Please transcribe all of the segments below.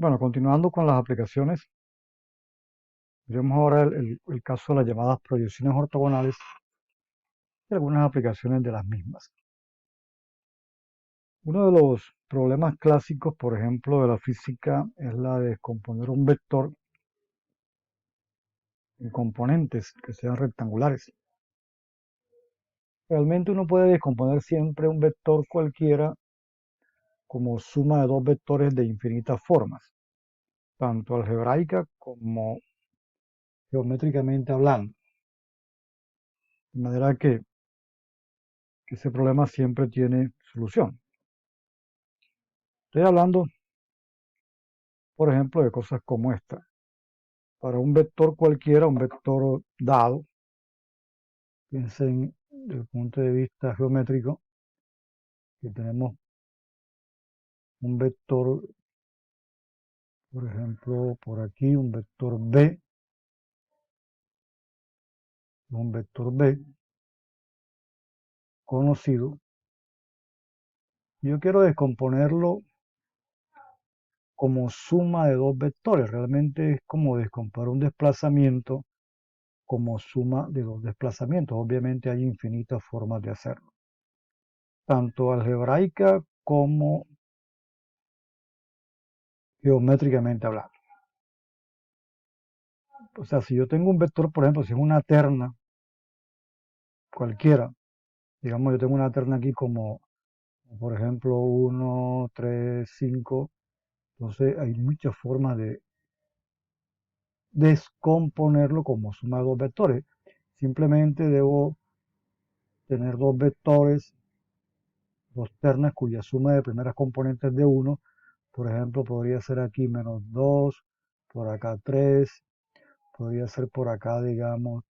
Bueno, continuando con las aplicaciones, veremos ahora el caso de las llamadas proyecciones ortogonales y algunas aplicaciones de las mismas. Uno de los problemas clásicos, por ejemplo, de la física es la de descomponer un vector en componentes que sean rectangulares. Realmente uno puede descomponer siempre un vector cualquiera como suma de dos vectores de infinitas formas, tanto algebraica como geométricamente hablando. De manera que ese problema siempre tiene solución. Estoy hablando, por ejemplo, de cosas como esta. Para un vector cualquiera, un vector dado, piensen desde el punto de vista geométrico, que tenemos un vector, por ejemplo, por aquí, un vector B conocido. Yo quiero descomponerlo como suma de dos vectores. Realmente es como descomponer un desplazamiento como suma de dos desplazamientos. Obviamente hay infinitas formas de hacerlo, tanto algebraica como geométricamente hablando. O sea, si yo tengo un vector, por ejemplo, si es una terna cualquiera, digamos, yo tengo una terna aquí como, por ejemplo, 1, 3, 5, entonces hay muchas formas de descomponerlo como suma de dos vectores. Simplemente debo tener dos vectores, dos ternas cuya suma de primeras componentes de 1, por ejemplo, podría ser aquí menos 2, por acá 3, podría ser por acá, digamos,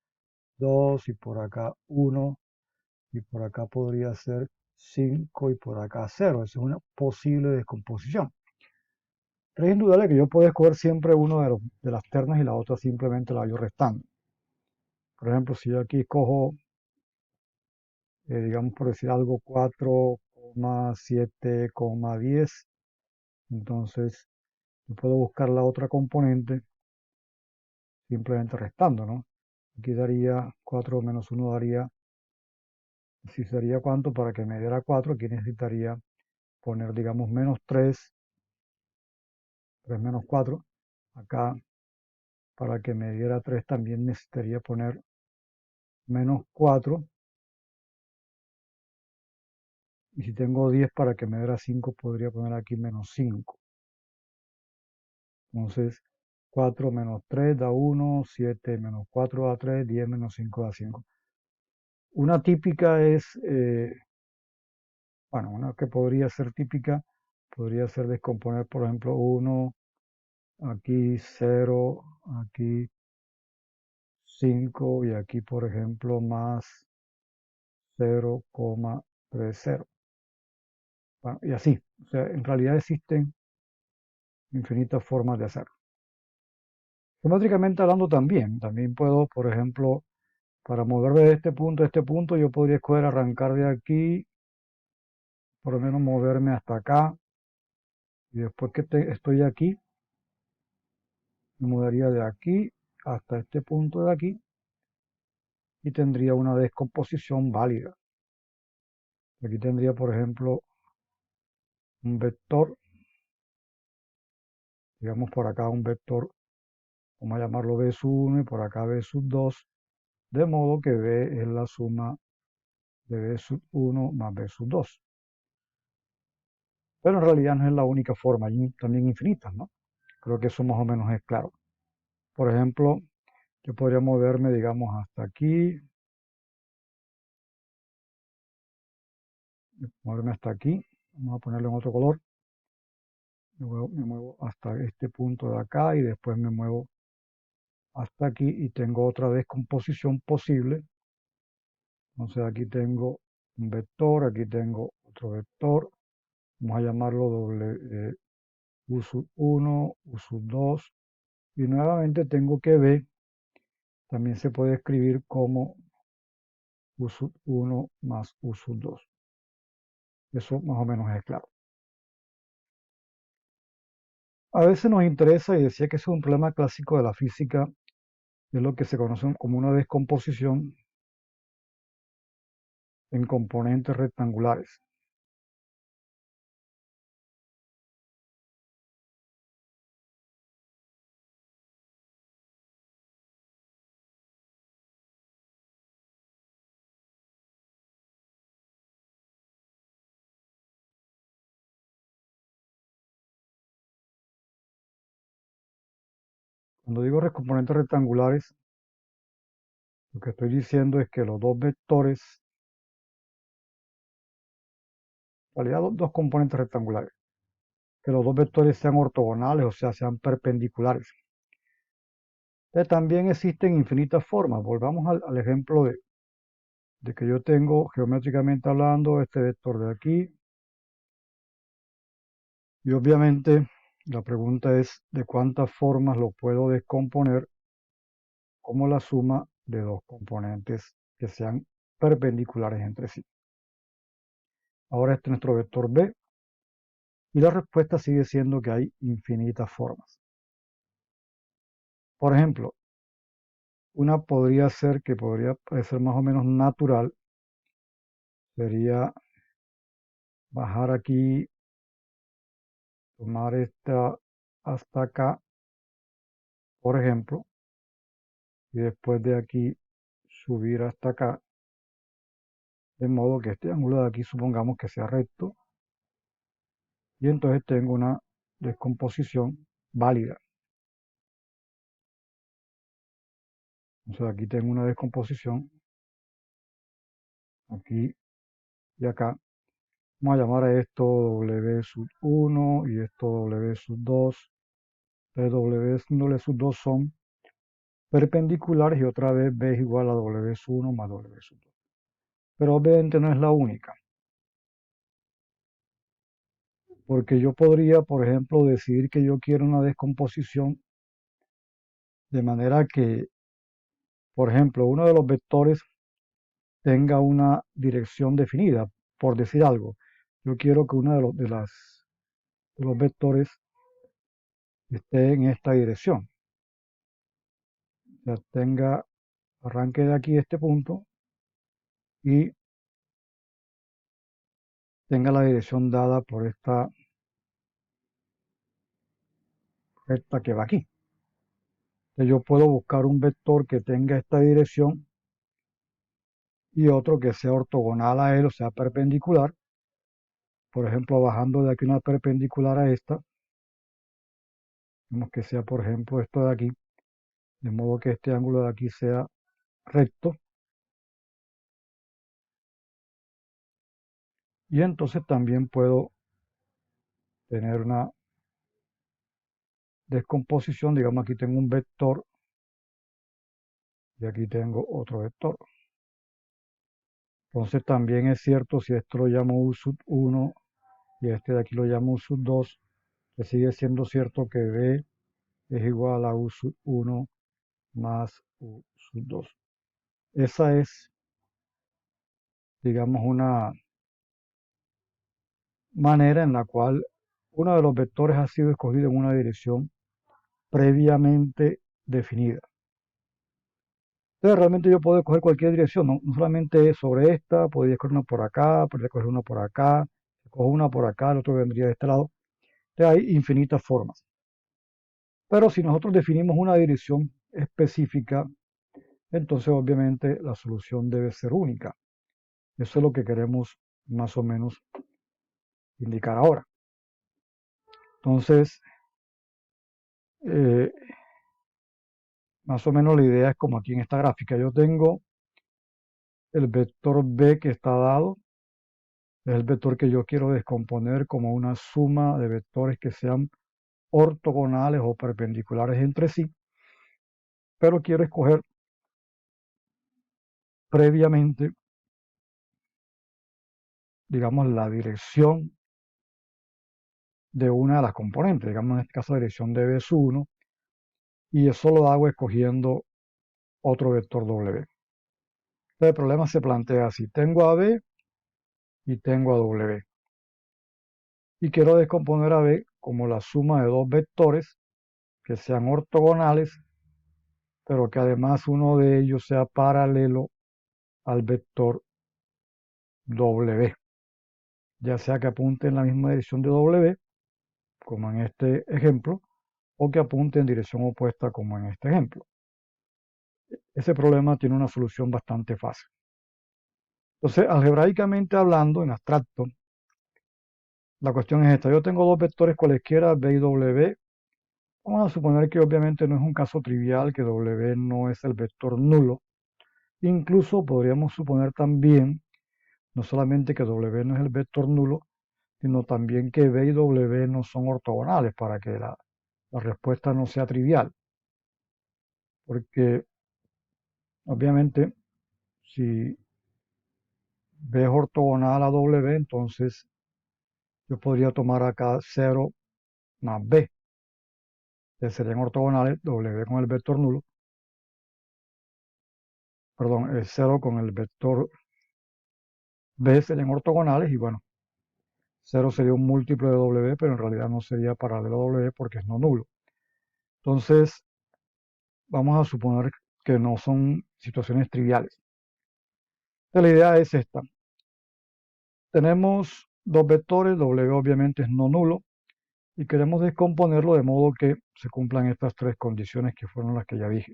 2 y por acá 1, y por acá podría ser 5 y por acá 0. Esa es una posible descomposición. Pero es indudable que yo puedo escoger siempre uno de las ternas y la otra simplemente la voy restando. Por ejemplo, si yo aquí escojo, digamos por decir algo, 4,7,10, entonces yo puedo buscar la otra componente simplemente restando, ¿no? Aquí daría 4 menos 1 daría, si sería cuánto para que me diera 4, aquí necesitaría poner, digamos, menos 3 menos 4. Acá, para que me diera 3 también necesitaría poner menos 4. Y si tengo 10 para que me diera 5, podría poner aquí menos 5. Entonces, 4 menos 3 da 1, 7 menos 4 da 3, 10 menos 5 da 5. Una típica es, bueno, una que podría ser típica, podría ser descomponer, por ejemplo, 1, aquí 0, aquí 5 y aquí, por ejemplo, más 0,30. Bueno, y así. O sea, en realidad existen infinitas formas de hacerlo. Geométricamente hablando también puedo, por ejemplo, para moverme de este punto a este punto, yo podría escoger arrancar de aquí, por lo menos moverme hasta acá, y después que estoy aquí, me mudaría de aquí hasta este punto de aquí, y tendría una descomposición válida. Aquí tendría, por ejemplo, un vector, digamos por acá un vector, vamos a llamarlo B sub 1 y por acá B sub 2, de modo que B es la suma de B sub 1 más B sub 2. Pero en realidad no es la única forma, hay también infinitas, ¿no? Creo que eso más o menos es claro. Por ejemplo, yo podría moverme, digamos, hasta aquí, moverme hasta aquí, vamos a ponerlo en otro color, me muevo hasta este punto de acá y después me muevo hasta aquí y tengo otra descomposición posible. Entonces aquí tengo un vector, aquí tengo otro vector, vamos a llamarlo U sub 1, U sub 2, y nuevamente tengo que B, también se puede escribir como U sub 1 más U sub 2. Eso más o menos es claro. A veces nos interesa, y decía que es un problema clásico de la física, es lo que se conoce como una descomposición en componentes rectangulares. Cuando digo componentes rectangulares, lo que estoy diciendo es que los dos vectores, en realidad dos componentes rectangulares, que los dos vectores sean ortogonales, o sea, sean perpendiculares. También existen infinitas formas. Volvamos al ejemplo de que yo tengo, geométricamente hablando, este vector de aquí. Y obviamente la pregunta es de cuántas formas lo puedo descomponer como la suma de dos componentes que sean perpendiculares entre sí. Ahora este es nuestro vector B y la respuesta sigue siendo que hay infinitas formas. Por ejemplo, una podría ser que podría parecer más o menos natural, sería bajar aquí, tomar esta hasta acá, por ejemplo, y después de aquí subir hasta acá, de modo que este ángulo de aquí supongamos que sea recto, y entonces tengo una descomposición válida. Entonces aquí tengo una descomposición, aquí y acá. Vamos a llamar a esto W sub 1 y esto W sub 2. W sub 2 son perpendiculares y otra vez B es igual a W sub 1 más W sub 2. Pero obviamente no es la única, porque yo podría, por ejemplo, decidir que yo quiero una descomposición de manera que, por ejemplo, uno de los vectores tenga una dirección definida, por decir algo. Yo quiero que uno de los vectores esté en esta dirección. O sea, tenga arranque de aquí este punto y tenga la dirección dada por esta recta que va aquí. Entonces yo puedo buscar un vector que tenga esta dirección y otro que sea ortogonal a él, o sea, perpendicular. Por ejemplo, bajando de aquí una perpendicular a esta, vemos que sea, por ejemplo, esto de aquí, de modo que este ángulo de aquí sea recto. Y entonces también puedo tener una descomposición, digamos aquí tengo un vector y aquí tengo otro vector. Entonces también es cierto, si esto lo llamo U sub 1 y este de aquí lo llamo U sub 2, que sigue siendo cierto que B es igual a U sub 1 más U sub 2. Esa es, digamos, una manera en la cual uno de los vectores ha sido escogido en una dirección previamente definida. Entonces realmente yo puedo escoger cualquier dirección, no solamente sobre esta, podría escoger una por acá, podría escoger una por acá, escojo una por acá, el otro vendría de este lado. Entonces hay infinitas formas. Pero si nosotros definimos una dirección específica, entonces obviamente la solución debe ser única. Eso es lo que queremos más o menos indicar ahora. Entonces, eh, más o menos la idea es como aquí en esta gráfica. Yo tengo el vector B que está dado, es el vector que yo quiero descomponer como una suma de vectores que sean ortogonales o perpendiculares entre sí, pero quiero escoger previamente, digamos, la dirección de una de las componentes, digamos en este caso la dirección de B sub 1, y eso lo hago escogiendo otro vector W. Entonces el problema se plantea así, tengo a B y tengo a W, y quiero descomponer a B como la suma de dos vectores que sean ortogonales, pero que además uno de ellos sea paralelo al vector W, ya sea que apunte en la misma dirección de W, como en este ejemplo, o que apunte en dirección opuesta, como en este ejemplo. Ese problema tiene una solución bastante fácil. Entonces, algebraicamente hablando, en abstracto, la cuestión es esta. Yo tengo dos vectores cualesquiera, B y W. Vamos a suponer que obviamente no es un caso trivial, que W no es el vector nulo. Incluso podríamos suponer también, no solamente que W no es el vector nulo, sino también que B y W no son ortogonales, para que la respuesta no sea trivial. Porque obviamente si B es ortogonal a W, entonces yo podría tomar acá 0 más B, que serían ortogonales, W con el vector nulo, perdón, 0 con el vector B serían ortogonales y bueno, 0 sería un múltiplo de W, pero en realidad no sería paralelo a W porque es no nulo. Entonces, vamos a suponer que no son situaciones triviales. Entonces, la idea es esta. Tenemos dos vectores, W obviamente es no nulo, y queremos descomponerlo de modo que se cumplan estas tres condiciones que fueron las que ya dije.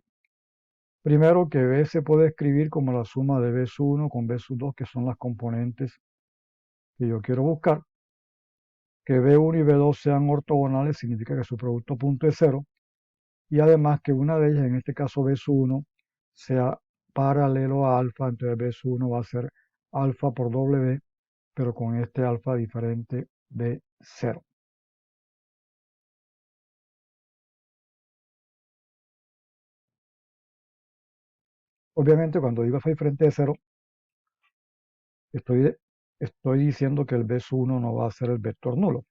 Primero, que B se puede escribir como la suma de B sub 1 con B sub 2, que son las componentes que yo quiero buscar. Que B1 y B2 sean ortogonales significa que su producto punto es 0. Y además que una de ellas, en este caso B sub 1, sea paralelo a alfa. Entonces B sub 1 va a ser alfa por W, pero con este alfa diferente de 0. Obviamente, cuando digo alfa diferente de 0, estoy, estoy diciendo que el B sub 1 no va a ser el vector nulo.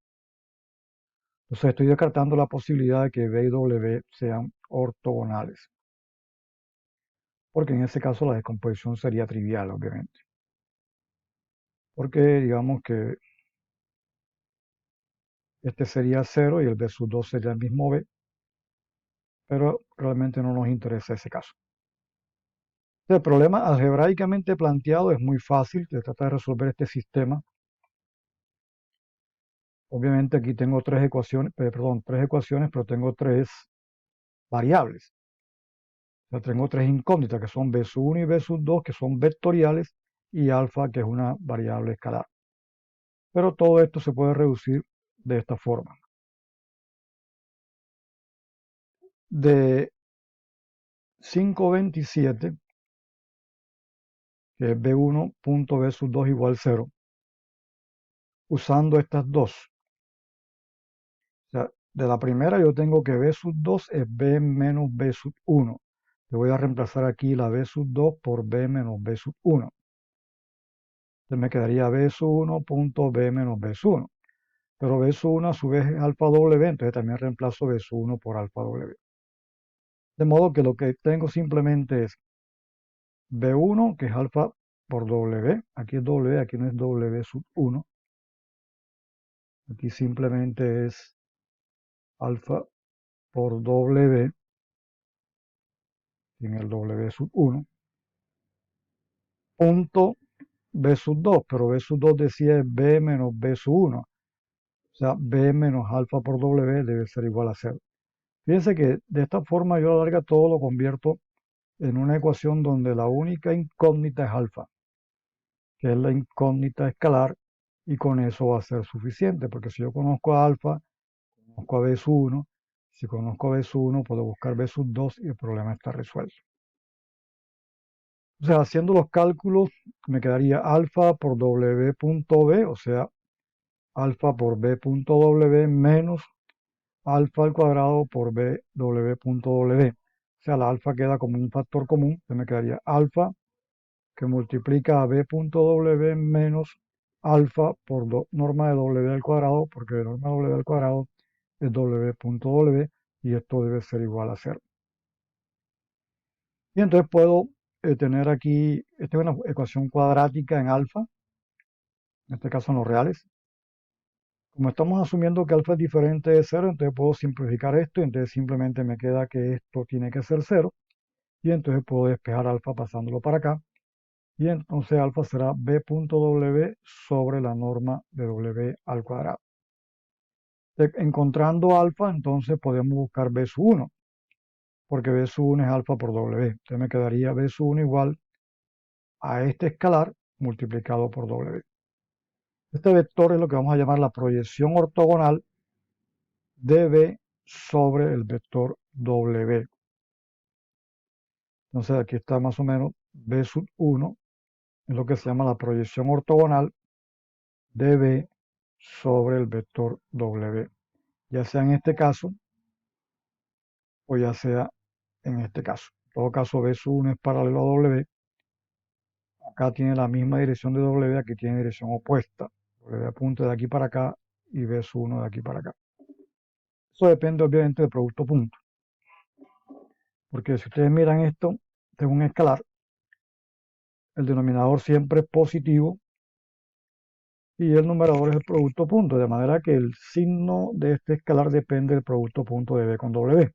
Entonces estoy descartando la posibilidad de que B y W sean ortogonales, porque en ese caso la descomposición sería trivial, obviamente. Porque digamos que este sería 0 y el B sub 2 sería el mismo B, pero realmente no nos interesa ese caso. El problema algebraicamente planteado es muy fácil, se trata de resolver este sistema. Obviamente aquí tengo tres ecuaciones, pero tengo tres variables. O sea, tengo tres incógnitas que son B sub 1 y B sub 2, que son vectoriales, y alfa, que es una variable escalar. Pero todo esto se puede reducir de esta forma. De 527, que es B1 punto B sub 2 igual 0, usando estas dos. O sea, de la primera yo tengo que B sub 2 es B menos B sub 1. Le voy a reemplazar aquí la B sub 2 por B menos B sub 1. Entonces me quedaría B sub 1 punto B menos B sub 1. Pero B sub 1 a su vez es alfa W, entonces también reemplazo B sub 1 por alfa W. De modo que lo que tengo simplemente es B1, que es alfa por W. Aquí es W, aquí no es W sub 1. Aquí simplemente es alfa por W en el W sub 1. Punto B sub 2, pero B sub 2 decía es B menos B sub 1. O sea, B menos alfa por W debe ser igual a 0. Fíjense que de esta forma yo a la larga todo lo convierto en una ecuación donde la única incógnita es alfa, que es la incógnita escalar, y con eso va a ser suficiente, porque si yo conozco a alfa, conozco a B sub 1, si conozco a B sub 1 puedo buscar B sub 2 y el problema está resuelto. O sea, haciendo los cálculos me quedaría alfa por W punto B, o sea, alfa por B punto W menos alfa al cuadrado por B W punto W. O sea, la alfa queda como un factor común, entonces me quedaría alfa que multiplica a B punto W menos alfa por norma de W al cuadrado, porque norma de W al cuadrado es W punto W, y esto debe ser igual a 0. Y entonces puedo tener aquí, esta es una ecuación cuadrática en alfa, en este caso en los reales. Como estamos asumiendo que alfa es diferente de cero, entonces puedo simplificar esto y entonces simplemente me queda que esto tiene que ser cero y entonces puedo despejar alfa pasándolo para acá y entonces alfa será b.w sobre la norma de w al cuadrado. Encontrando alfa, entonces podemos buscar b sub 1, porque b sub 1 es alfa por w. Entonces me quedaría b sub 1 igual a este escalar multiplicado por w. Este vector es lo que vamos a llamar la proyección ortogonal de b sobre el vector w. Entonces aquí está más o menos b sub 1, es lo que se llama la proyección ortogonal de b sobre el vector w, ya sea en este caso o ya sea en este caso. En todo caso, b sub 1 es paralelo a w, acá tiene la misma dirección de w, aquí tiene dirección opuesta. W apunta de aquí para acá y b sub 1 de aquí para acá. Eso depende obviamente del producto punto, porque si ustedes miran esto, este es un escalar, el denominador siempre es positivo y el numerador es el producto punto, de manera que el signo de este escalar depende del producto punto de b con w.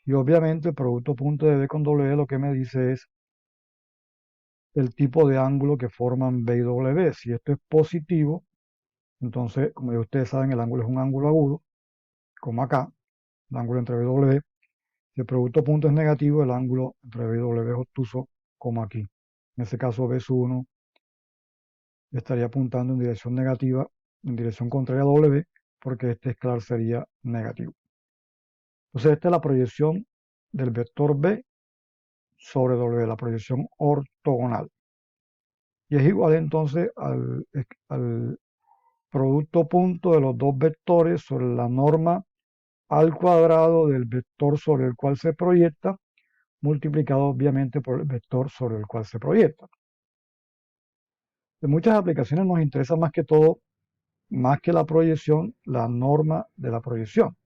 Y obviamente el producto punto de b con w lo que me dice es el tipo de ángulo que forman b y w. Si esto es positivo, entonces, como ya ustedes saben, el ángulo es un ángulo agudo, como acá, el ángulo entre b y w. Si el producto punto es negativo, el ángulo entre b y w es obtuso, como aquí. En este caso, b sub 1 estaría apuntando en dirección negativa, en dirección contraria a w, porque este escalar sería negativo. Entonces, esta es la proyección del vector b sobre w, la proyección ortogonal. Y es igual entonces al producto punto de los dos vectores sobre la norma al cuadrado del vector sobre el cual se proyecta, multiplicado obviamente por el vector sobre el cual se proyecta. En muchas aplicaciones nos interesa más que todo, más que la proyección, la norma de la proyección.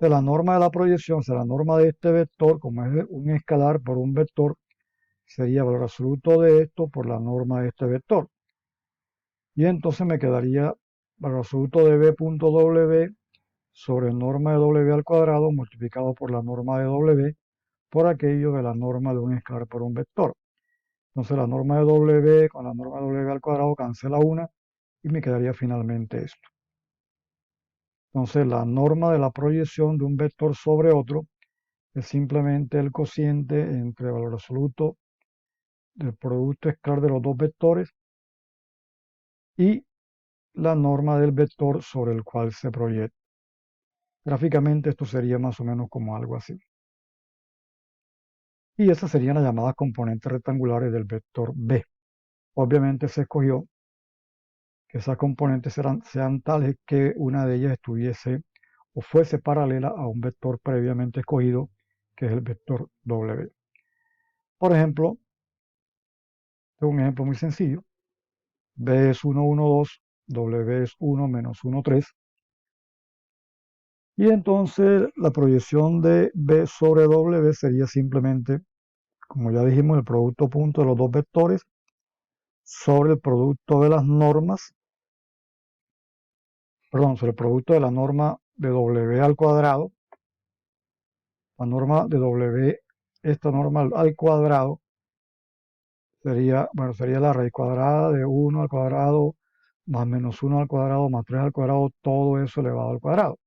De la norma de la proyección, o sea, la norma de este vector, como es un escalar por un vector, sería el valor absoluto de esto por la norma de este vector. Y entonces me quedaría valor absoluto de b.w sobre norma de w al cuadrado multiplicado por la norma de w por aquello de la norma de un escalar por un vector. Entonces la norma de w con la norma de w al cuadrado cancela una y me quedaría finalmente esto. Entonces la norma de la proyección de un vector sobre otro es simplemente el cociente entre el valor absoluto del producto escalar de los dos vectores y la norma del vector sobre el cual se proyecta. Gráficamente esto sería más o menos como algo así. Y esas serían las llamadas componentes rectangulares del vector B. Obviamente se escogió que esas componentes sean tales que una de ellas estuviese o fuese paralela a un vector previamente escogido, que es el vector W. Por ejemplo, este es un ejemplo muy sencillo. B es 1, 1, 2, W es 1 menos 1, 3. Y entonces la proyección de B sobre W sería simplemente, como ya dijimos, el producto punto de los dos vectores sobre el producto de las normas, perdón, sobre el producto de la norma de W al cuadrado, la norma de W, esta norma al cuadrado, sería, bueno, sería la raíz cuadrada de 1 al cuadrado más menos 1 al cuadrado más 3 al cuadrado, todo eso elevado al cuadrado.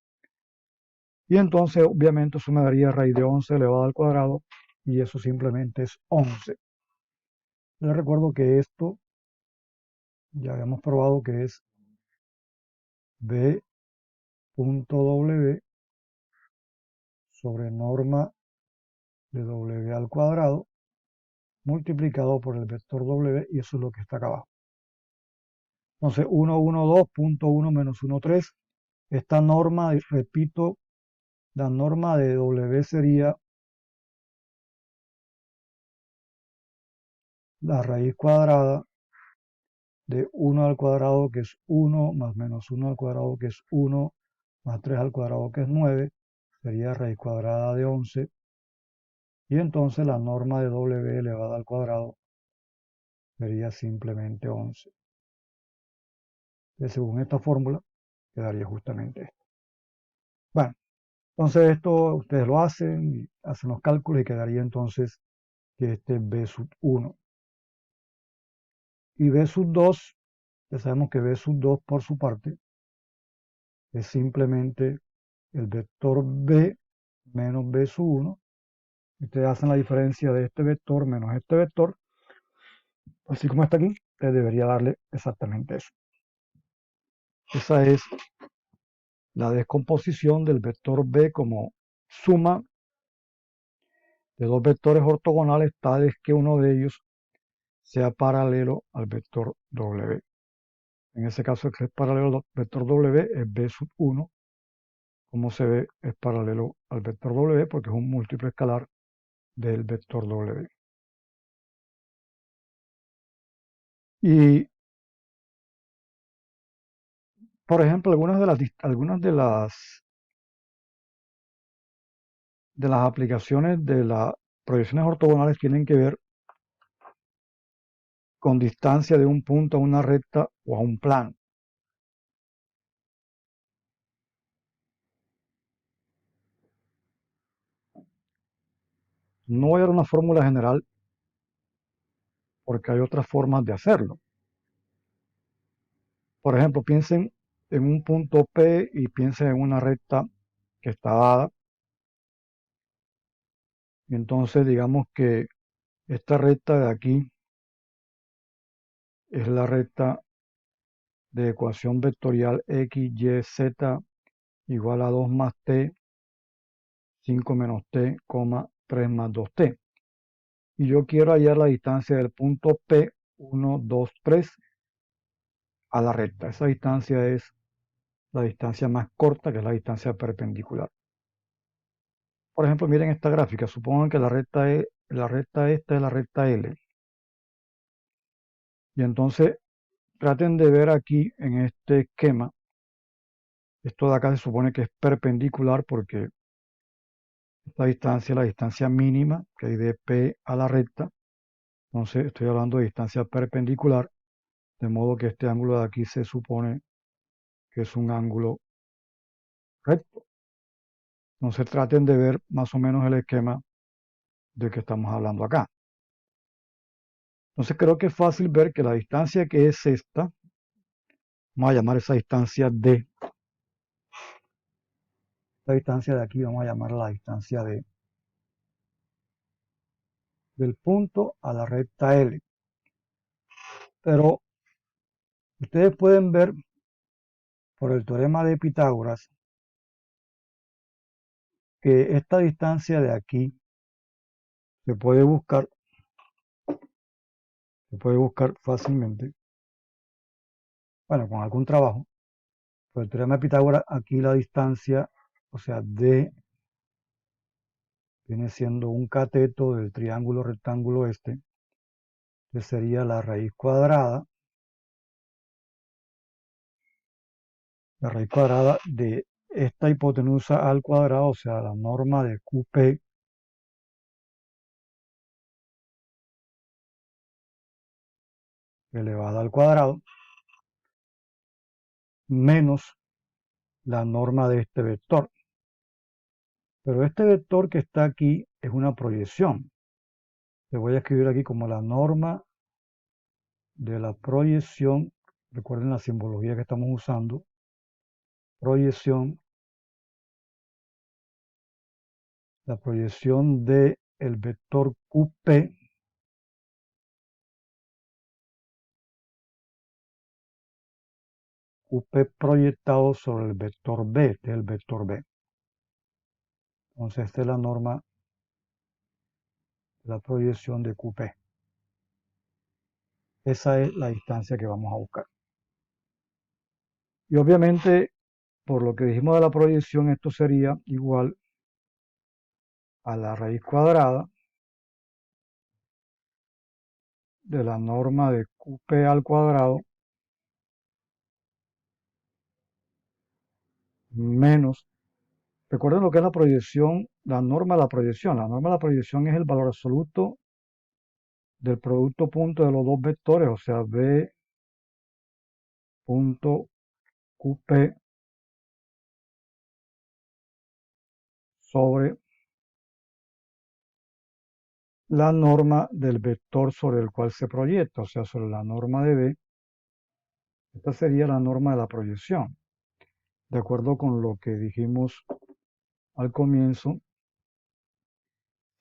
Y entonces, obviamente, eso me daría raíz de 11 elevado al cuadrado, y eso simplemente es 11. Les recuerdo que esto ya habíamos probado que es b.w sobre norma de w al cuadrado multiplicado por el vector w, y eso es lo que está acá abajo. Entonces 112.1 menos 13. Esta norma, repito, la norma de w sería la raíz cuadrada de 1 al cuadrado, que es 1, más menos 1 al cuadrado, que es 1, más 3 al cuadrado, que es 9, sería raíz cuadrada de 11. Y entonces la norma de w elevada al cuadrado sería simplemente 11. Entonces, según esta fórmula, quedaría justamente esto. Bueno, entonces esto ustedes lo hacen, y hacen los cálculos y quedaría entonces que este es B sub 1. Y B sub 2, ya sabemos que B sub 2 por su parte es simplemente el vector B menos B sub 1. Ustedes hacen la diferencia de este vector menos este vector, así como está aquí, ustedes debería darle exactamente eso. Esa es la descomposición del vector B como suma de dos vectores ortogonales tales que uno de ellos sea paralelo al vector W. En ese caso, el que es paralelo al vector W es B sub 1. Como se ve, es paralelo al vector W porque es un múltiplo escalar del vector W. Y, por ejemplo, algunas de las aplicaciones de las proyecciones ortogonales tienen que ver con distancia de un punto a una recta o a un plano. No voy a dar una fórmula general porque hay otras formas de hacerlo. Por ejemplo, piensen en un punto P y piensen en una recta que está dada. Y entonces digamos que esta recta de aquí es la recta de ecuación vectorial x, y, z igual a 2 más t, 5 menos t, 3 más 2t. Y yo quiero hallar la distancia del punto P, 1, 2, 3, a la recta. Esa distancia es la distancia más corta, que es la distancia perpendicular. Por ejemplo, miren esta gráfica. Supongan que la recta esta es la recta L. Y entonces traten de ver aquí en este esquema. Esto de acá se supone que es perpendicular porque esta distancia es la distancia mínima que hay de P a la recta. Entonces estoy hablando de distancia perpendicular, de modo que este ángulo de aquí se supone que es un ángulo recto. Entonces traten de ver más o menos el esquema del que estamos hablando acá. Entonces creo que es fácil ver que la distancia que es esta, vamos a llamar esa distancia D. Esta distancia de aquí vamos a llamar la distancia D. Del punto a la recta L. Pero ustedes pueden ver por el teorema de Pitágoras que esta distancia de aquí se puede buscar fácilmente, bueno, con algún trabajo. Por el teorema de Pitágoras, aquí la distancia, o sea, D viene siendo un cateto del triángulo rectángulo este, que sería la raíz cuadrada de esta hipotenusa al cuadrado, o sea, la norma de QP elevada al cuadrado, menos la norma de este vector. Pero este vector que está aquí es una proyección. Le voy a escribir aquí como la norma de la proyección. Recuerden la simbología que estamos usando. Proyección. La proyección de el vector QP QP proyectado sobre el vector B. Este es el vector B. Entonces esta es la norma de la proyección de QP. Esa es la distancia que vamos a buscar. Y obviamente, por lo que dijimos de la proyección, esto sería igual a la raíz cuadrada de la norma de QP al cuadrado menos, recuerden lo que es la proyección, la norma de la proyección. La norma de la proyección es el valor absoluto del producto punto de los dos vectores, o sea, B punto QP sobre la norma del vector sobre el cual se proyecta, o sea, sobre la norma de B. Esta sería la norma de la proyección, de acuerdo con lo que dijimos al comienzo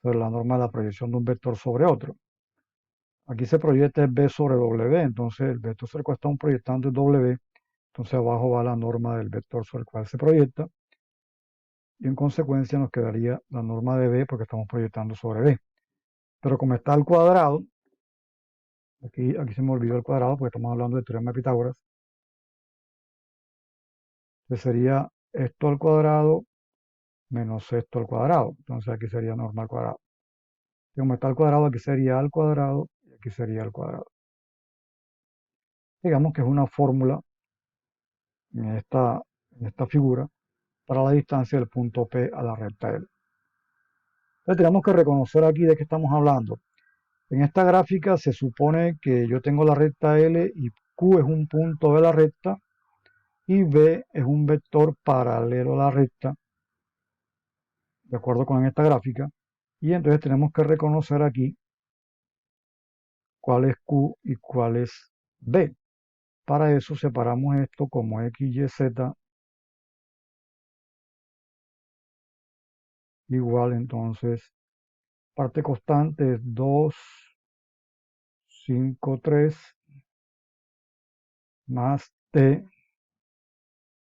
sobre la norma de la proyección de un vector sobre otro. Aquí se proyecta B sobre W, entonces el vector sobre el cual estamos proyectando es W, entonces abajo va la norma del vector sobre el cual se proyecta, y en consecuencia nos quedaría la norma de B porque estamos proyectando sobre B. Pero como está al cuadrado, aquí se me olvidó el cuadrado porque estamos hablando del teorema de Pitágoras, que sería esto al cuadrado menos esto al cuadrado. Entonces aquí sería norma al cuadrado. Y como está al cuadrado, aquí sería al cuadrado y aquí sería al cuadrado. Digamos que es una fórmula en esta figura para la distancia del punto P a la recta L. Entonces tenemos que reconocer aquí de qué estamos hablando. En esta gráfica se supone que yo tengo la recta L y Q es un punto de la recta y B es un vector paralelo a la recta, de acuerdo con esta gráfica. Y entonces tenemos que reconocer aquí cuál es Q y cuál es B. Para eso separamos esto como X, Y, Z igual, entonces parte constante es 2, 5, 3 más T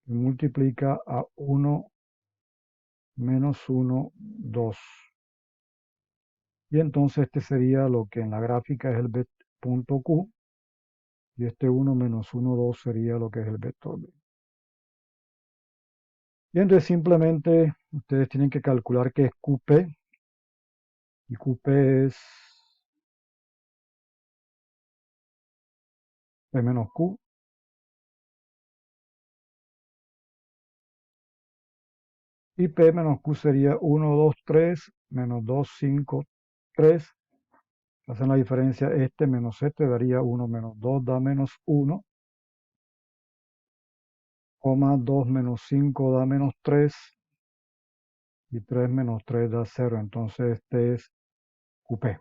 que multiplica a 1 menos 1, 2. Y entonces este sería lo que en la gráfica es el punto Q y este 1 menos 1, 2 sería lo que es el vector B. Y entonces simplemente ustedes tienen que calcular que es QP y QP es P menos Q. Y P menos Q sería 1, 2, 3, menos 2, 5, 3. Hacen la diferencia este menos este, daría 1 menos 2 da menos 1, 2 menos 5 da menos 3 y 3 menos 3 da 0. Entonces este es QP.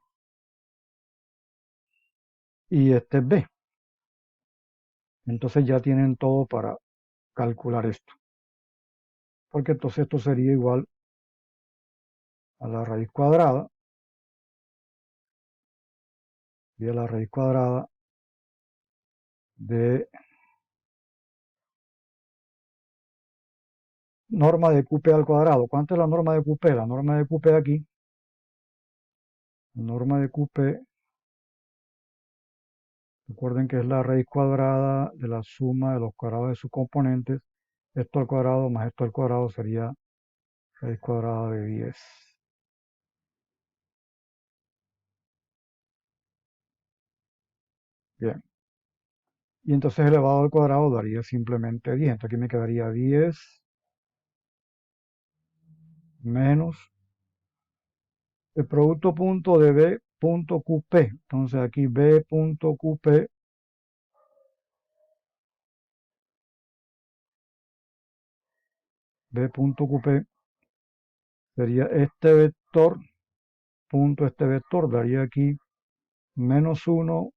Y este es B. Entonces ya tienen todo para calcular esto. Porque entonces esto sería igual a la raíz cuadrada. Y a la raíz cuadrada de norma de QP al cuadrado. ¿Cuánto es la norma de QP? La norma de QP aquí. La norma de QP, recuerden que es la raíz cuadrada de la suma de los cuadrados de sus componentes. Esto al cuadrado más esto al cuadrado sería raíz cuadrada de 10. Bien. Y entonces elevado al cuadrado daría simplemente 10. Entonces aquí me quedaría 10 menos el producto punto de B punto QP. Entonces aquí B punto QP B punto QP sería este vector punto este vector daría aquí menos 1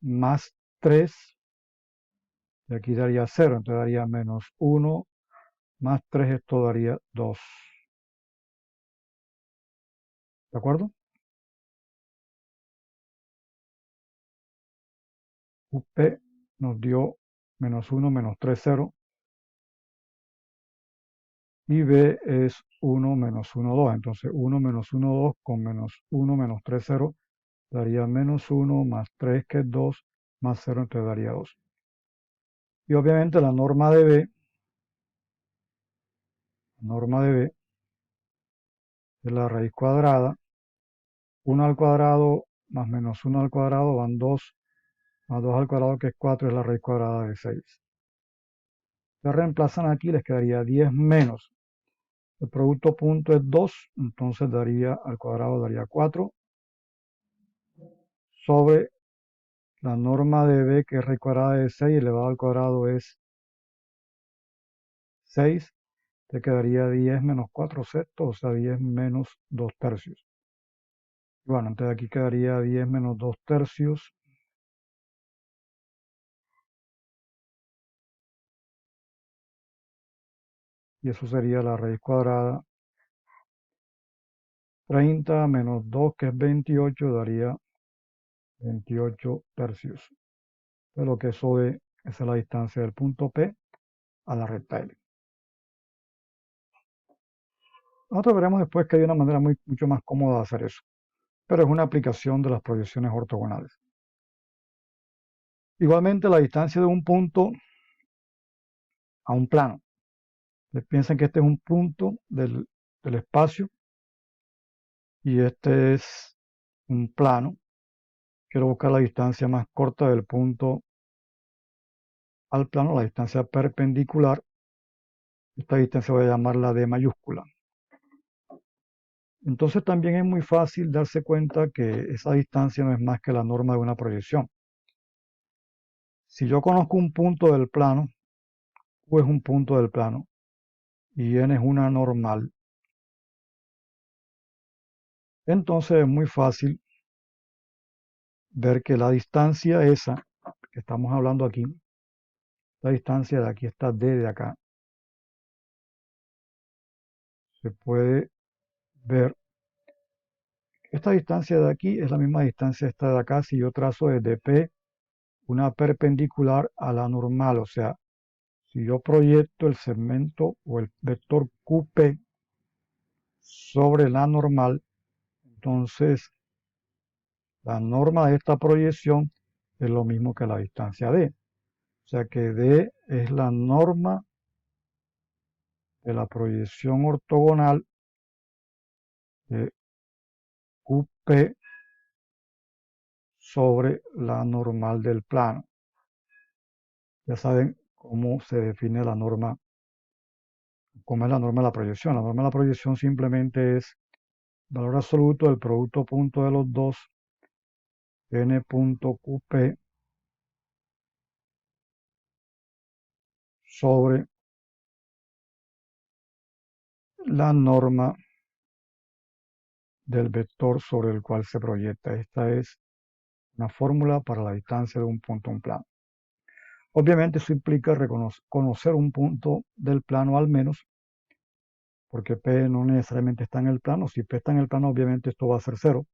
más 3 y aquí daría 0, entonces daría menos 1 más 3, esto daría 2. ¿De acuerdo? UP nos dio menos 1 menos 3, 0 y B es 1 menos 1, 2. Entonces 1 menos 1, 2 con menos 1 menos 3, 0 daría menos 1 más 3 que es 2 más 0, entonces daría 2. Y obviamente la norma de B es la raíz cuadrada. 1 al cuadrado más menos 1 al cuadrado van 2, más 2 al cuadrado que es 4 es la raíz cuadrada de 6. Se reemplazan aquí, les quedaría 10 menos. El producto punto es 2, entonces daría al cuadrado daría 4 sobre la norma de B que es raíz cuadrada de 6 elevado al cuadrado es 6. te quedaría 10 menos 4 sextos, o sea, 10 menos 2 tercios. Bueno, entonces aquí quedaría 10 menos 2 tercios. Y eso sería la raíz cuadrada. 30 menos 2, que es 28, daría 28 tercios. De lo que eso de, esa es la distancia del punto P a la recta L. Nosotros veremos después que hay una manera mucho más cómoda de hacer eso, pero es una aplicación de las proyecciones ortogonales. Igualmente, la distancia de un punto a un plano. Piensen que este es un punto del espacio y este es un plano. Quiero buscar la distancia más corta del punto al plano, la distancia perpendicular. Esta distancia voy a llamarla D mayúscula. Entonces también es muy fácil darse cuenta que esa distancia no es más que la norma de una proyección. Si yo conozco un punto del plano, Q es un punto del plano y N es una normal, entonces es muy fácil ver que la distancia esa que estamos hablando aquí, la distancia de aquí, esta D de acá, se puede ver. Esta distancia de aquí es la misma distancia esta de acá si yo trazo desde P una perpendicular a la normal, o sea, si yo proyecto el segmento o el vector QP sobre la normal, entonces la norma de esta proyección es lo mismo que la distancia D. O sea que D es la norma de la proyección ortogonal de QP sobre la normal del plano. Ya saben cómo se define la norma, cómo es la norma de la proyección. La norma de la proyección simplemente es valor absoluto del producto punto de los dos, n.qp sobre la norma del vector sobre el cual se proyecta. Esta es una fórmula para la distancia de un punto a un plano. Obviamente eso implica conocer un punto del plano al menos, porque P no necesariamente está en el plano. Si P está en el plano, obviamente esto va a ser cero.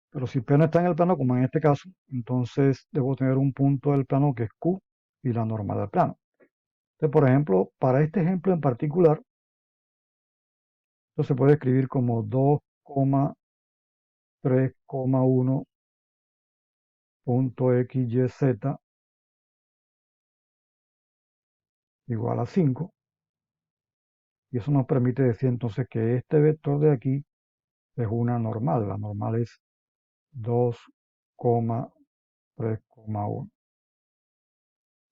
Pero si P no está en el plano, como en este caso, entonces debo tener un punto del plano que es Q y la norma del plano. Entonces, por ejemplo, para este ejemplo en particular, esto se puede escribir como 2,3,1 punto XYZ igual a 5. Y eso nos permite decir entonces que este vector de aquí es una normal. La normal es 2,3,1.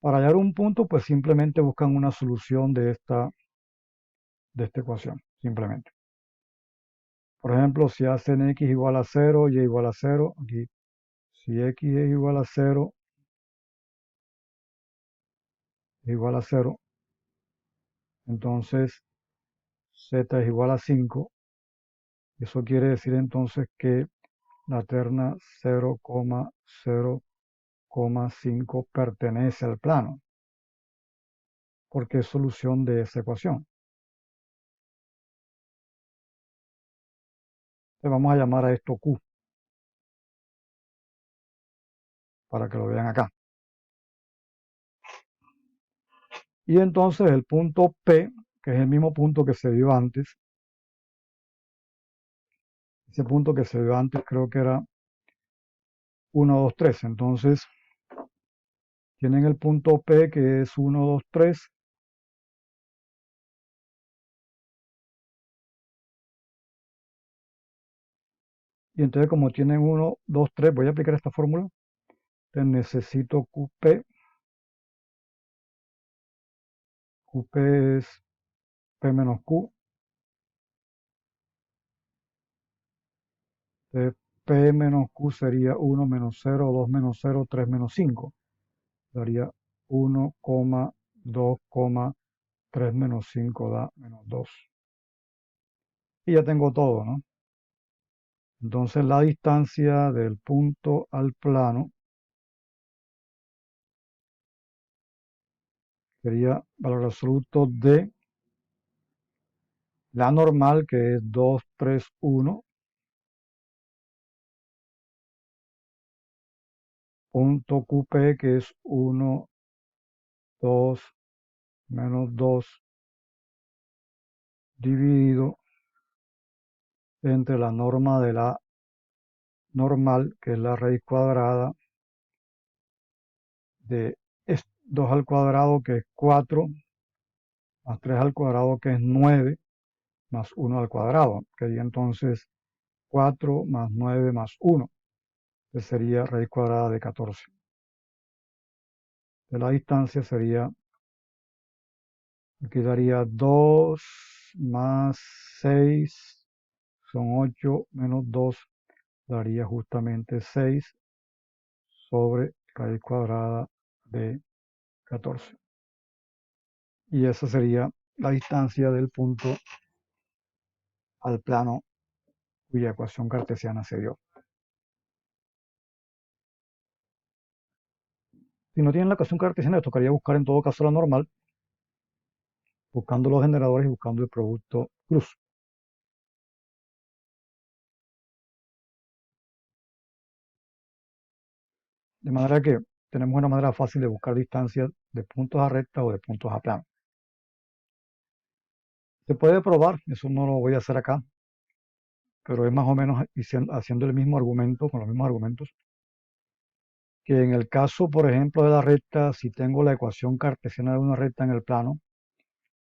Para hallar un punto, pues simplemente buscan una solución de esta ecuación, simplemente. Por ejemplo, si hacen x igual a 0, y igual a 0, aquí, si x es igual a 0, igual a 0, entonces z es igual a 5. Eso quiere decir entonces que la terna 0,0,5 pertenece al plano, porque es solución de esa ecuación. Le vamos a llamar a esto Q, para que lo vean acá. Y entonces el punto P, que es el mismo punto que se vio antes, ese punto que se vio antes creo que era 1, 2, 3. Entonces tienen el punto P que es 1, 2, 3. Y entonces como tienen 1, 2, 3, voy a aplicar esta fórmula. Entonces necesito QP. QP es P menos Q. Entonces P menos Q sería 1 menos 0, 2 menos 0, 3 menos 5. Daría 1,2,3 3 menos 5 da menos 2. Y ya tengo todo, ¿no? Entonces la distancia del punto al plano sería valor absoluto de la normal, que es 2, 3, 1, punto QP, que es 1, 2, menos 2, dividido entre la norma de la normal, que es la raíz cuadrada de 2 al cuadrado, que es 4, más 3 al cuadrado, que es 9, más 1 al cuadrado, que sería entonces 4 más 9 más 1, que sería raíz cuadrada de 14. De la distancia sería, aquí daría 2 más 6, son 8, menos 2, daría justamente 6 sobre raíz cuadrada de 14. Y esa sería la distancia del punto al plano cuya ecuación cartesiana se dio. Si no tienen la ecuación cartesiana, les tocaría buscar en todo caso la normal, buscando los generadores y buscando el producto cruz. De manera que tenemos una manera fácil de buscar distancias de puntos a recta o de puntos a plano. Se puede probar, eso no lo voy a hacer acá, pero es más o menos haciendo el mismo argumento, con los mismos argumentos, que en el caso, por ejemplo, de la recta, si tengo la ecuación cartesiana de una recta en el plano,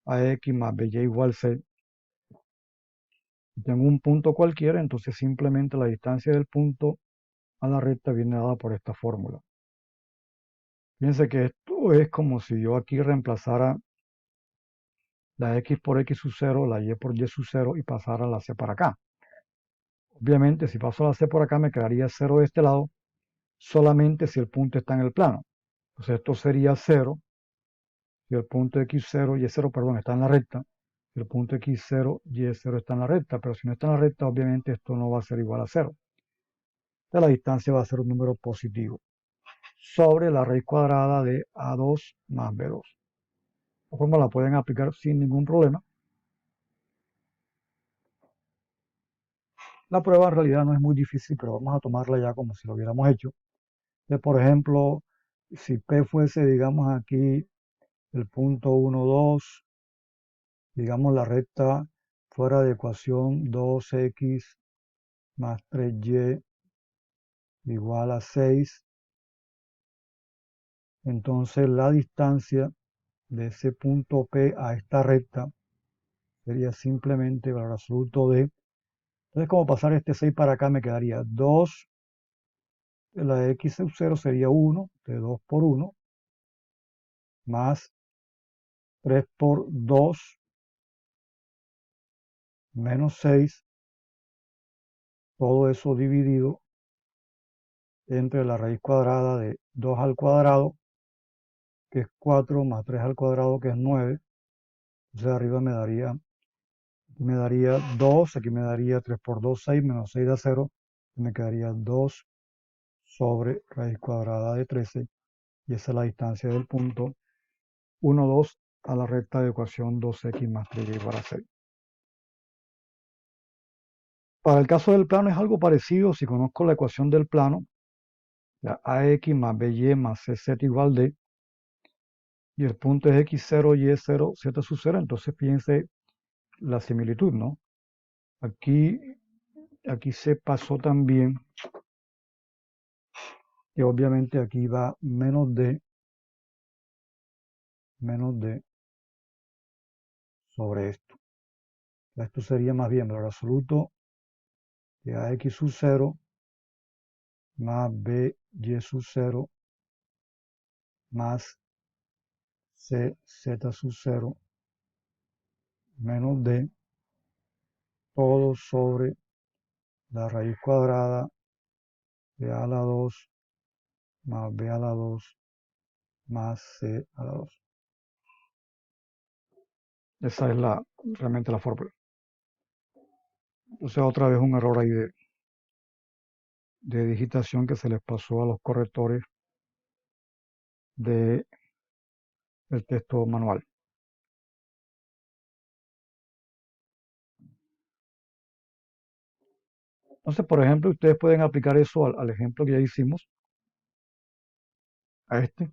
ax más by igual c, tengo un punto cualquiera, entonces simplemente la distancia del punto a la recta viene dada por esta fórmula. Fíjense que esto es como si yo aquí reemplazara la x por x sub 0, la y por y sub 0 y pasara la c para acá. Obviamente, si paso la c por acá, me quedaría 0 de este lado, solamente si el punto está en el plano. Entonces esto sería 0 si el punto x0, y0, perdón, está en la recta. Si el punto x0, y0 está en la recta, pero si no está en la recta, obviamente esto no va a ser igual a 0. Entonces la distancia va a ser un número positivo sobre la raíz cuadrada de a2 más b2. La forma la pueden aplicar sin ningún problema. La prueba en realidad no es muy difícil, pero vamos a tomarla ya como si lo hubiéramos hecho. Entonces, por ejemplo, si P fuese, digamos, aquí el punto 1, 2, digamos la recta fuera de ecuación 2x más 3y igual a 6, entonces la distancia de ese punto P a esta recta sería simplemente valor absoluto de, entonces como pasar este 6 para acá me quedaría 2, la x sub 0 sería 1, de 2 por 1, más 3 por 2 menos 6, todo eso dividido entre la raíz cuadrada de 2 al cuadrado, que es 4, más 3 al cuadrado, que es 9. Entonces arriba me daría 2, aquí me daría 3 por 2, 6, menos 6 da 0, me quedaría 2 sobre raíz cuadrada de 13, y esa es la distancia del punto 1, 2 a la recta de ecuación 2x más 3y igual a 6. Para el caso del plano es algo parecido. Si conozco la ecuación del plano, ya ax más by más cz igual d, y el punto es x0, y0, z sub 0, entonces fíjense la similitud, ¿no? Aquí se pasó también, y obviamente aquí va menos d sobre esto. Esto sería más bien valor absoluto de ax sub 0 más by sub 0 más cz sub 0 menos d, todo sobre la raíz cuadrada de a a la 2 más b a la 2 más c a la 2. Esa es realmente la fórmula. Entonces otra vez un error ahí de digitación que se les pasó a los correctores del texto manual. Entonces, por ejemplo, ustedes pueden aplicar eso al ejemplo que ya hicimos, a este.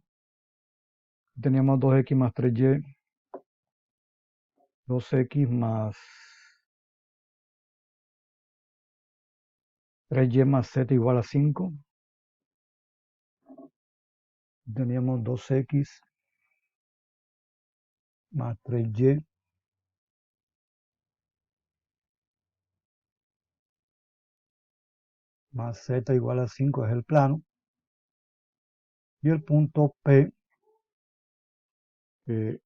Teníamos 2x más 3y, 2x más 3y más z igual a 5. Teníamos 2x más 3y más z igual a 5 es el plano. Y el punto P, que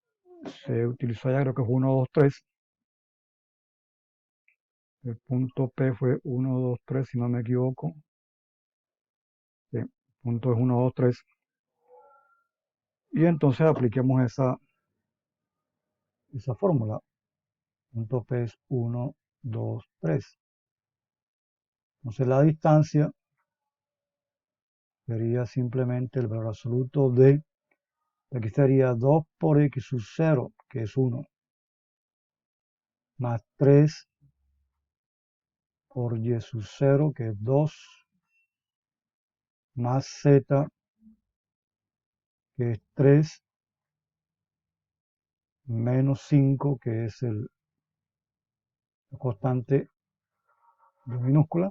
se utilizó allá, creo que es 1, 2, 3. El punto P fue 1, 2, 3, si no me equivoco. Sí, el punto es 1, 2, 3. Y entonces apliquemos esa fórmula. Punto P es 1, 2, 3. Entonces la distancia sería simplemente el valor absoluto de, aquí sería 2 por x sub 0, que es 1, más 3 por y sub 0, que es 2, más z, que es 3, menos 5, que es la constante de minúscula,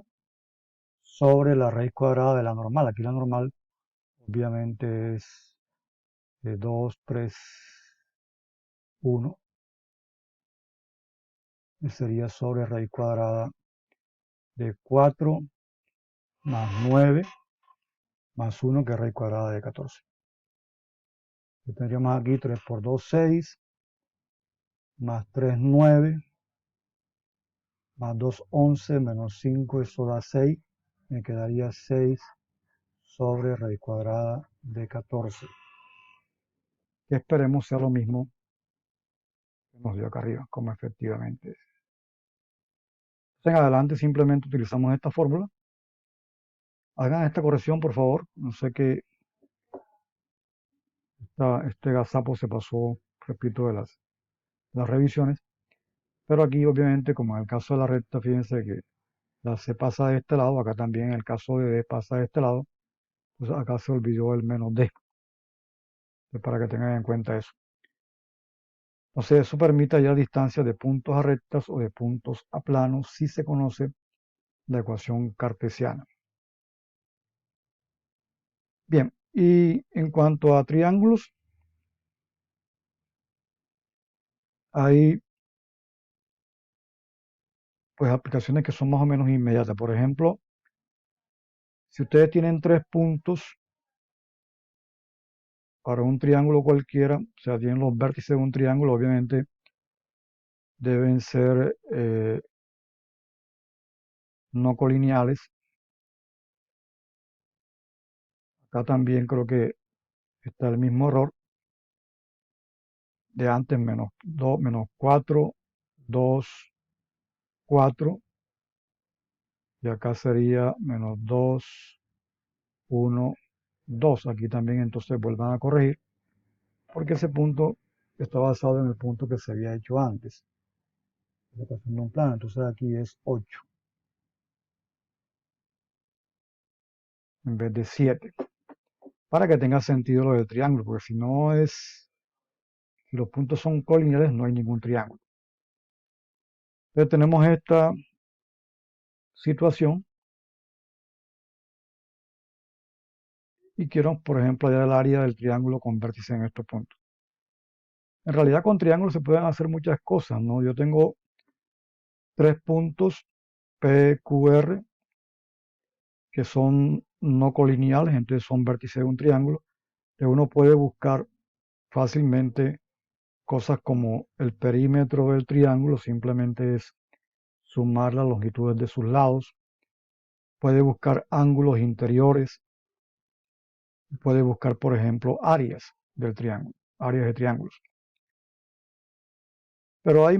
sobre la raíz cuadrada de la normal. Aquí la normal obviamente es de 2, 3, 1. Y sería sobre raíz cuadrada de 4 más 9 más 1, que es raíz cuadrada de 14. Y tendríamos aquí 3 por 2, 6, más 3, 9, más 2, 11, menos 5, eso da 6. Me quedaría 6 sobre raíz cuadrada de 14. Que esperemos sea lo mismo que nos dio acá arriba, como efectivamente es. En adelante simplemente utilizamos esta fórmula. Hagan esta corrección, por favor. No sé qué este gazapo se pasó, repito, de las revisiones. Pero aquí, obviamente, como en el caso de la recta, fíjense que la C pasa de este lado, acá también en el caso de D pasa de este lado. Entonces acá se olvidó el menos D. Entonces, para que tengan en cuenta eso. Entonces eso permite hallar distancias de puntos a rectas o de puntos a planos si se conoce la ecuación cartesiana. Bien, y en cuanto a triángulos, hay pues aplicaciones que son más o menos inmediatas. Por ejemplo, si ustedes tienen 3 puntos para un triángulo cualquiera, o sea, tienen los vértices de un triángulo, obviamente deben ser no colineales. Acá también creo que está el mismo error de antes, menos 2, menos 4, 2, 4, y acá sería menos 2, 1, 2. Aquí también entonces vuelvan a corregir, porque ese punto está basado en el punto que se había hecho antes. La ecuación de un plano, entonces aquí es 8 en vez de 7, para que tenga sentido lo del triángulo, porque si los puntos son colineales no hay ningún triángulo. Entonces tenemos esta situación y quiero, por ejemplo, hallar el área del triángulo con vértice en estos puntos. En realidad con triángulos se pueden hacer muchas cosas, ¿no? Yo tengo 3 puntos PQR que son no colineales, entonces son vértices de un triángulo. Entonces uno puede buscar fácilmente cosas como el perímetro del triángulo, simplemente es sumar las longitudes de sus lados. Puede buscar ángulos interiores, puede buscar, por ejemplo, áreas del triángulo, áreas de triángulos. Pero hay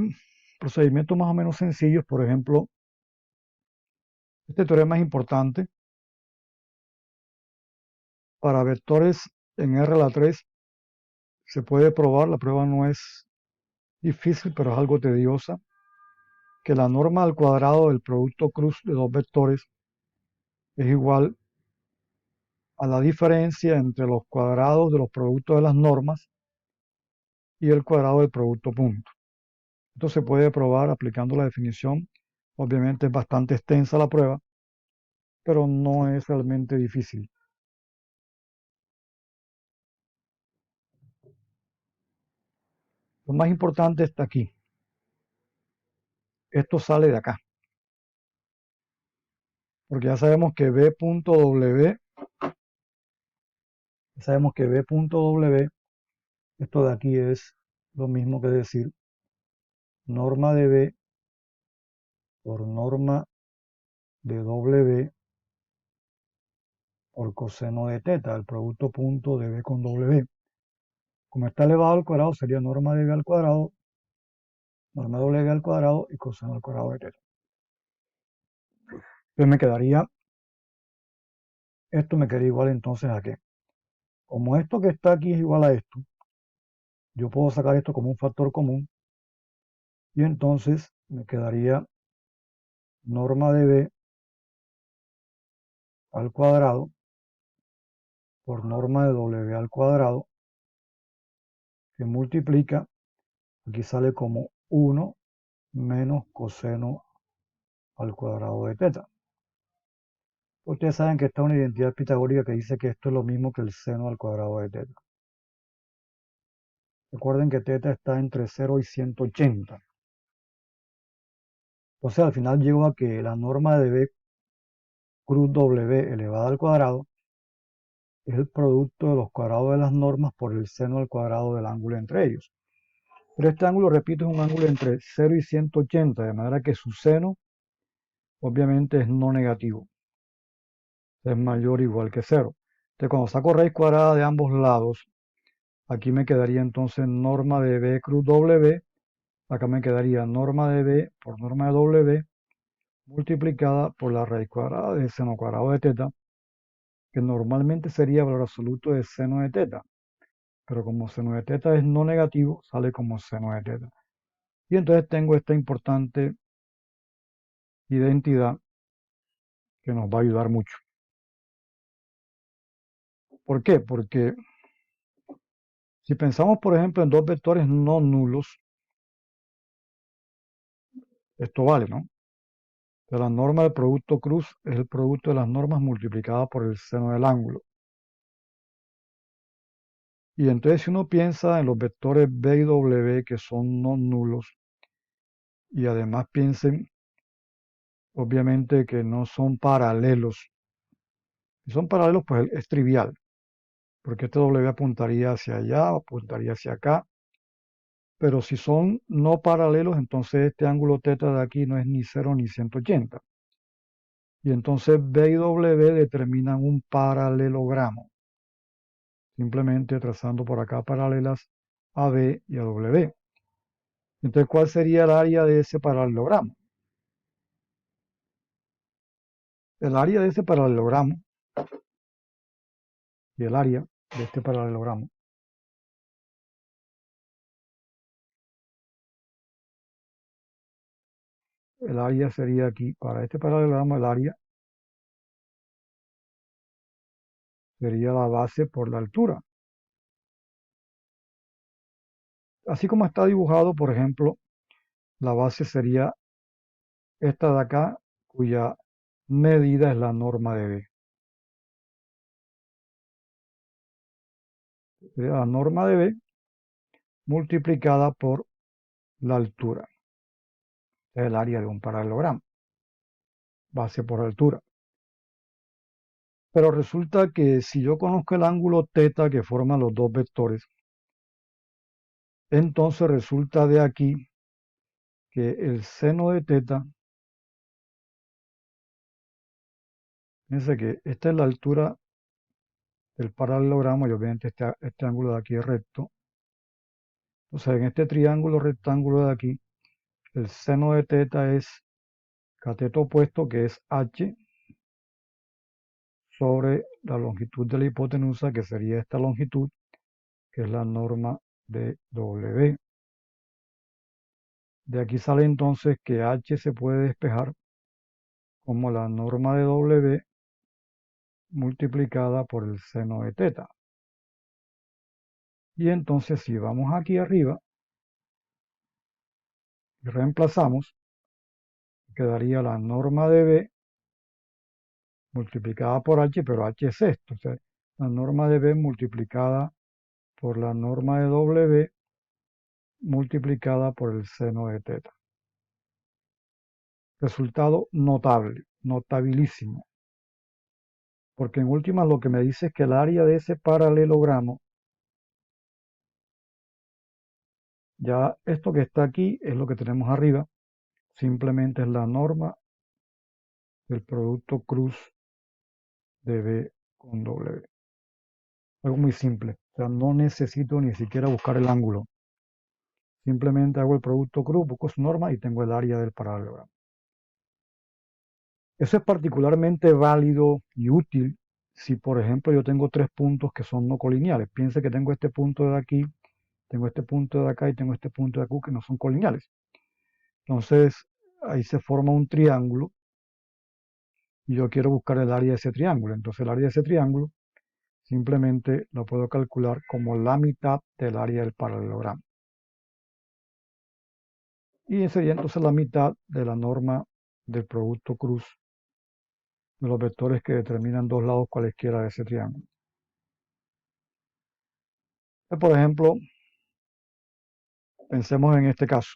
procedimientos más o menos sencillos. Por ejemplo, este teorema es importante para vectores en R a la 3. Se puede probar, la prueba no es difícil, pero es algo tediosa, que la norma al cuadrado del producto cruz de dos vectores es igual a la diferencia entre los cuadrados de los productos de las normas y el cuadrado del producto punto. Esto se puede probar aplicando la definición. Obviamente es bastante extensa la prueba, pero no es realmente difícil. Lo más importante está aquí. Esto sale de acá, porque ya sabemos que B.W, esto de aquí es lo mismo que decir norma de B por norma de W por coseno de teta, el producto punto de B con W. Como está elevado al cuadrado, sería norma de B al cuadrado, norma de W al cuadrado y coseno al cuadrado de teta. Entonces esto me queda igual entonces a qué. Como esto que está aquí es igual a esto, yo puedo sacar esto como un factor común y entonces me quedaría norma de B al cuadrado por norma de W al cuadrado, que multiplica, aquí sale como 1 menos coseno al cuadrado de teta. Ustedes saben que está una identidad pitagórica que dice que esto es lo mismo que el seno al cuadrado de teta. Recuerden que teta está entre 0 y 180. Entonces al final llego a que la norma de B cruz W elevada al cuadrado es el producto de los cuadrados de las normas por el seno al cuadrado del ángulo entre ellos. Pero este ángulo, repito, es un ángulo entre 0 y 180, de manera que su seno obviamente es no negativo, es mayor o igual que 0. Entonces cuando saco raíz cuadrada de ambos lados, aquí me quedaría entonces norma de B cruz W, acá me quedaría norma de B por norma de W multiplicada por la raíz cuadrada del seno cuadrado de teta, que normalmente sería valor absoluto de seno de teta, pero como seno de teta es no negativo, sale como seno de teta. Y entonces tengo esta importante identidad que nos va a ayudar mucho. ¿Por qué? Porque si pensamos, por ejemplo, en dos vectores no nulos, esto vale, ¿no? De la norma del producto cruz es el producto de las normas multiplicada por el seno del ángulo. Y entonces si uno piensa en los vectores B y W que son no nulos, y además piensen, obviamente, que no son paralelos. Si son paralelos, pues es trivial, porque este W apuntaría hacia allá, apuntaría hacia acá. Pero si son no paralelos, entonces este ángulo teta de aquí no es ni 0 ni 180. Y entonces B y W determinan un paralelogramo, simplemente trazando por acá paralelas a B y a W. Entonces, ¿cuál sería el área de ese paralelogramo? El área de ese paralelogramo y el área de este paralelogramo, el área sería aquí, para este paralelogramo, el área sería la base por la altura. Así como está dibujado, por ejemplo, la base sería esta de acá, cuya medida es la norma de B. Sería la norma de B multiplicada por la altura. Es el área de un paralelogramo, base por altura. Pero resulta que si yo conozco el ángulo teta que forman los dos vectores, entonces resulta de aquí que el seno de teta, fíjense que esta es la altura del paralelogramo y obviamente este ángulo de aquí es recto. Entonces, en este triángulo rectángulo de aquí, el seno de teta es cateto opuesto, que es h, sobre la longitud de la hipotenusa, que sería esta longitud, que es la norma de W. De aquí sale entonces que h se puede despejar como la norma de W multiplicada por el seno de teta. Y entonces si vamos aquí arriba y reemplazamos, quedaría la norma de B multiplicada por h, pero h es esto. O sea, la norma de B multiplicada por la norma de W multiplicada por el seno de teta. Resultado notable, notabilísimo. Porque en últimas lo que me dice es que el área de ese paralelogramo, ya esto que está aquí es lo que tenemos arriba, simplemente es la norma del producto cruz de B con W. Algo muy simple, o sea, no necesito ni siquiera buscar el ángulo. Simplemente hago el producto cruz, busco su norma y tengo el área del paralelogramo. Eso es particularmente válido y útil si, por ejemplo, yo tengo tres puntos que son no colineales. Piense que tengo este punto de aquí, tengo este punto de acá y tengo este punto de aquí que no son colineales. Entonces, ahí se forma un triángulo y yo quiero buscar el área de ese triángulo. Entonces, el área de ese triángulo simplemente lo puedo calcular como la mitad del área del paralelogramo. Y sería entonces la mitad de la norma del producto cruz de los vectores que determinan dos lados cualesquiera de ese triángulo. Por ejemplo, pensemos en este caso.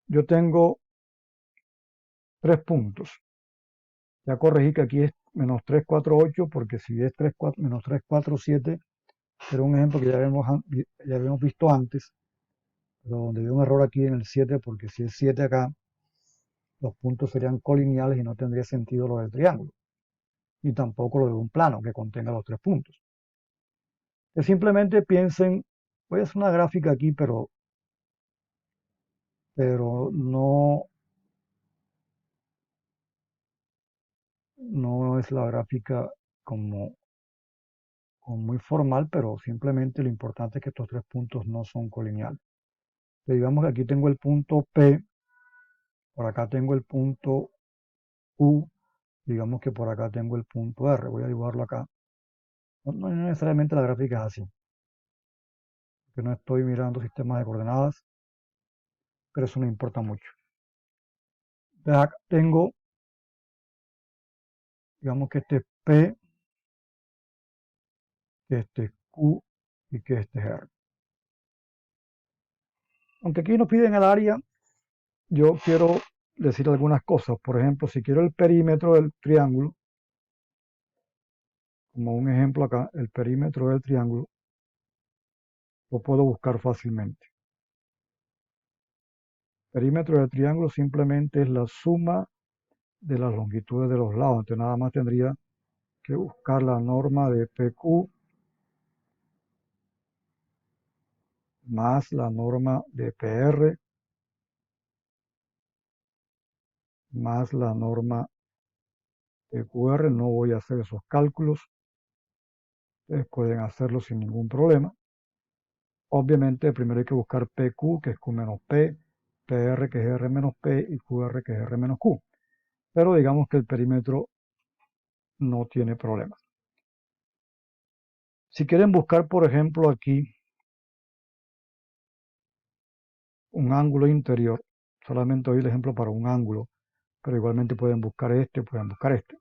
Yo tengo tres puntos. Ya corregí que aquí es menos 3, 4, 8, porque si es 3, 4, menos 3, 4, 7, era un ejemplo que ya habíamos visto antes, pero donde hay un error aquí en el 7, porque si es 7 acá, los puntos serían colineales y no tendría sentido lo del triángulo, y tampoco lo de un plano que contenga los tres puntos. Que simplemente piensen, voy a hacer una gráfica aquí, pero no, no es la gráfica como muy formal, pero simplemente lo importante es que estos tres puntos no son colineales. Digamos que aquí tengo el punto P, por acá tengo el punto Q, digamos que por acá tengo el punto R. Voy a dibujarlo acá. No necesariamente la gráfica es así, porque no estoy mirando sistemas de coordenadas, pero eso no importa mucho. Entonces acá tengo, digamos que este es P, que este es Q y que este es R. Aunque aquí nos piden el área, yo quiero decir algunas cosas. Por ejemplo, si quiero el perímetro del triángulo, como un ejemplo acá, el perímetro del triángulo, lo puedo buscar fácilmente. El perímetro del triángulo simplemente es la suma de las longitudes de los lados. Entonces nada más tendría que buscar la norma de PQ más la norma de PR más la norma de QR. No voy a hacer esos cálculos. Ustedes pueden hacerlo sin ningún problema. Obviamente primero hay que buscar PQ, que es Q menos P, PR, que es R menos P, y QR, que es R menos Q. Pero digamos que el perímetro no tiene problemas. Si quieren buscar, por ejemplo, aquí un ángulo interior, solamente doy el ejemplo para un ángulo, pero igualmente pueden buscar este, pueden buscar este.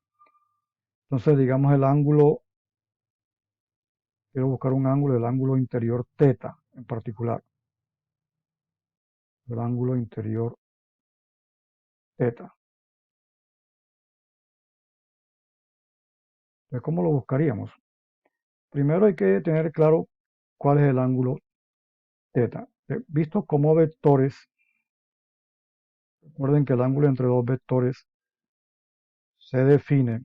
Entonces, digamos el ángulo, quiero buscar un ángulo, el ángulo interior teta en particular. El ángulo interior teta. Entonces, ¿cómo lo buscaríamos? Primero hay que tener claro cuál es el ángulo teta. Visto como vectores, recuerden que el ángulo entre dos vectores se define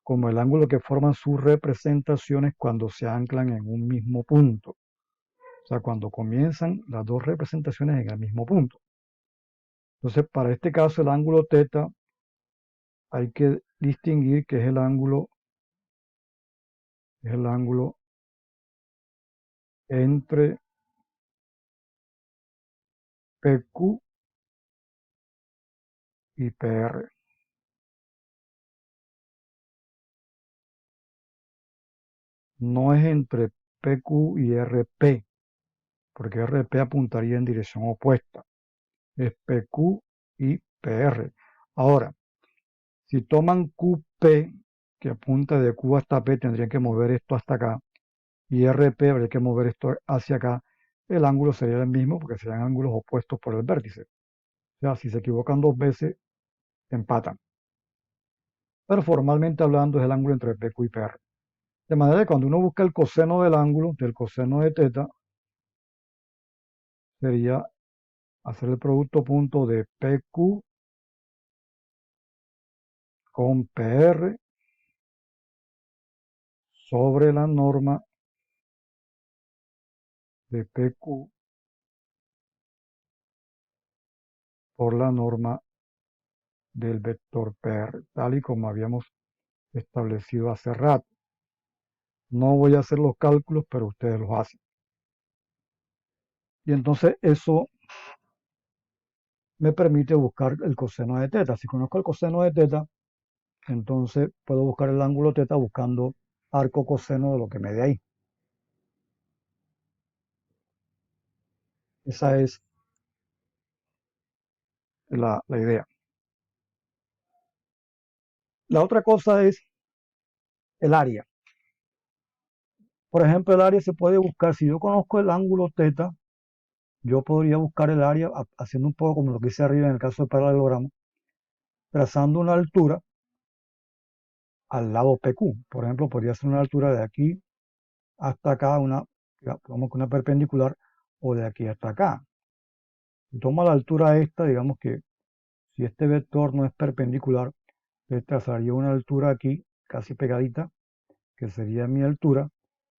como el ángulo que forman sus representaciones cuando se anclan en un mismo punto. O sea, cuando comienzan las dos representaciones en el mismo punto. Entonces, para este caso, el ángulo θ hay que distinguir que es el ángulo entre PQ y PR. No es entre PQ y RP, porque RP apuntaría en dirección opuesta. Es PQ y PR. Ahora, si toman QP, que apunta de Q hasta P, tendrían que mover esto hasta acá, y RP habría que mover esto hacia acá, el ángulo sería el mismo porque serían ángulos opuestos por el vértice. O sea, si se equivocan dos veces, empatan. Pero formalmente hablando es el ángulo entre PQ y PR. De manera que cuando uno busca el coseno del ángulo, del coseno de θ, sería hacer el producto punto de PQ con PR sobre la norma de PQ por la norma del vector PR, tal y como habíamos establecido hace rato. No voy a hacer los cálculos, pero ustedes los hacen. Y entonces eso me permite buscar el coseno de θ. Si conozco el coseno de θ, entonces puedo buscar el ángulo θ buscando arco coseno de lo que me dé ahí. Esa es la idea. La otra cosa es el área. Por ejemplo, el área se puede buscar, si yo conozco el ángulo θ, yo podría buscar el área haciendo un poco como lo que hice arriba en el caso del paralelogramo, trazando una altura al lado PQ. Por ejemplo, podría ser una altura de aquí hasta acá, digamos que una perpendicular, o de aquí hasta acá. Si tomo la altura esta, digamos que si este vector no es perpendicular, le trazaría una altura aquí, casi pegadita, que sería mi altura,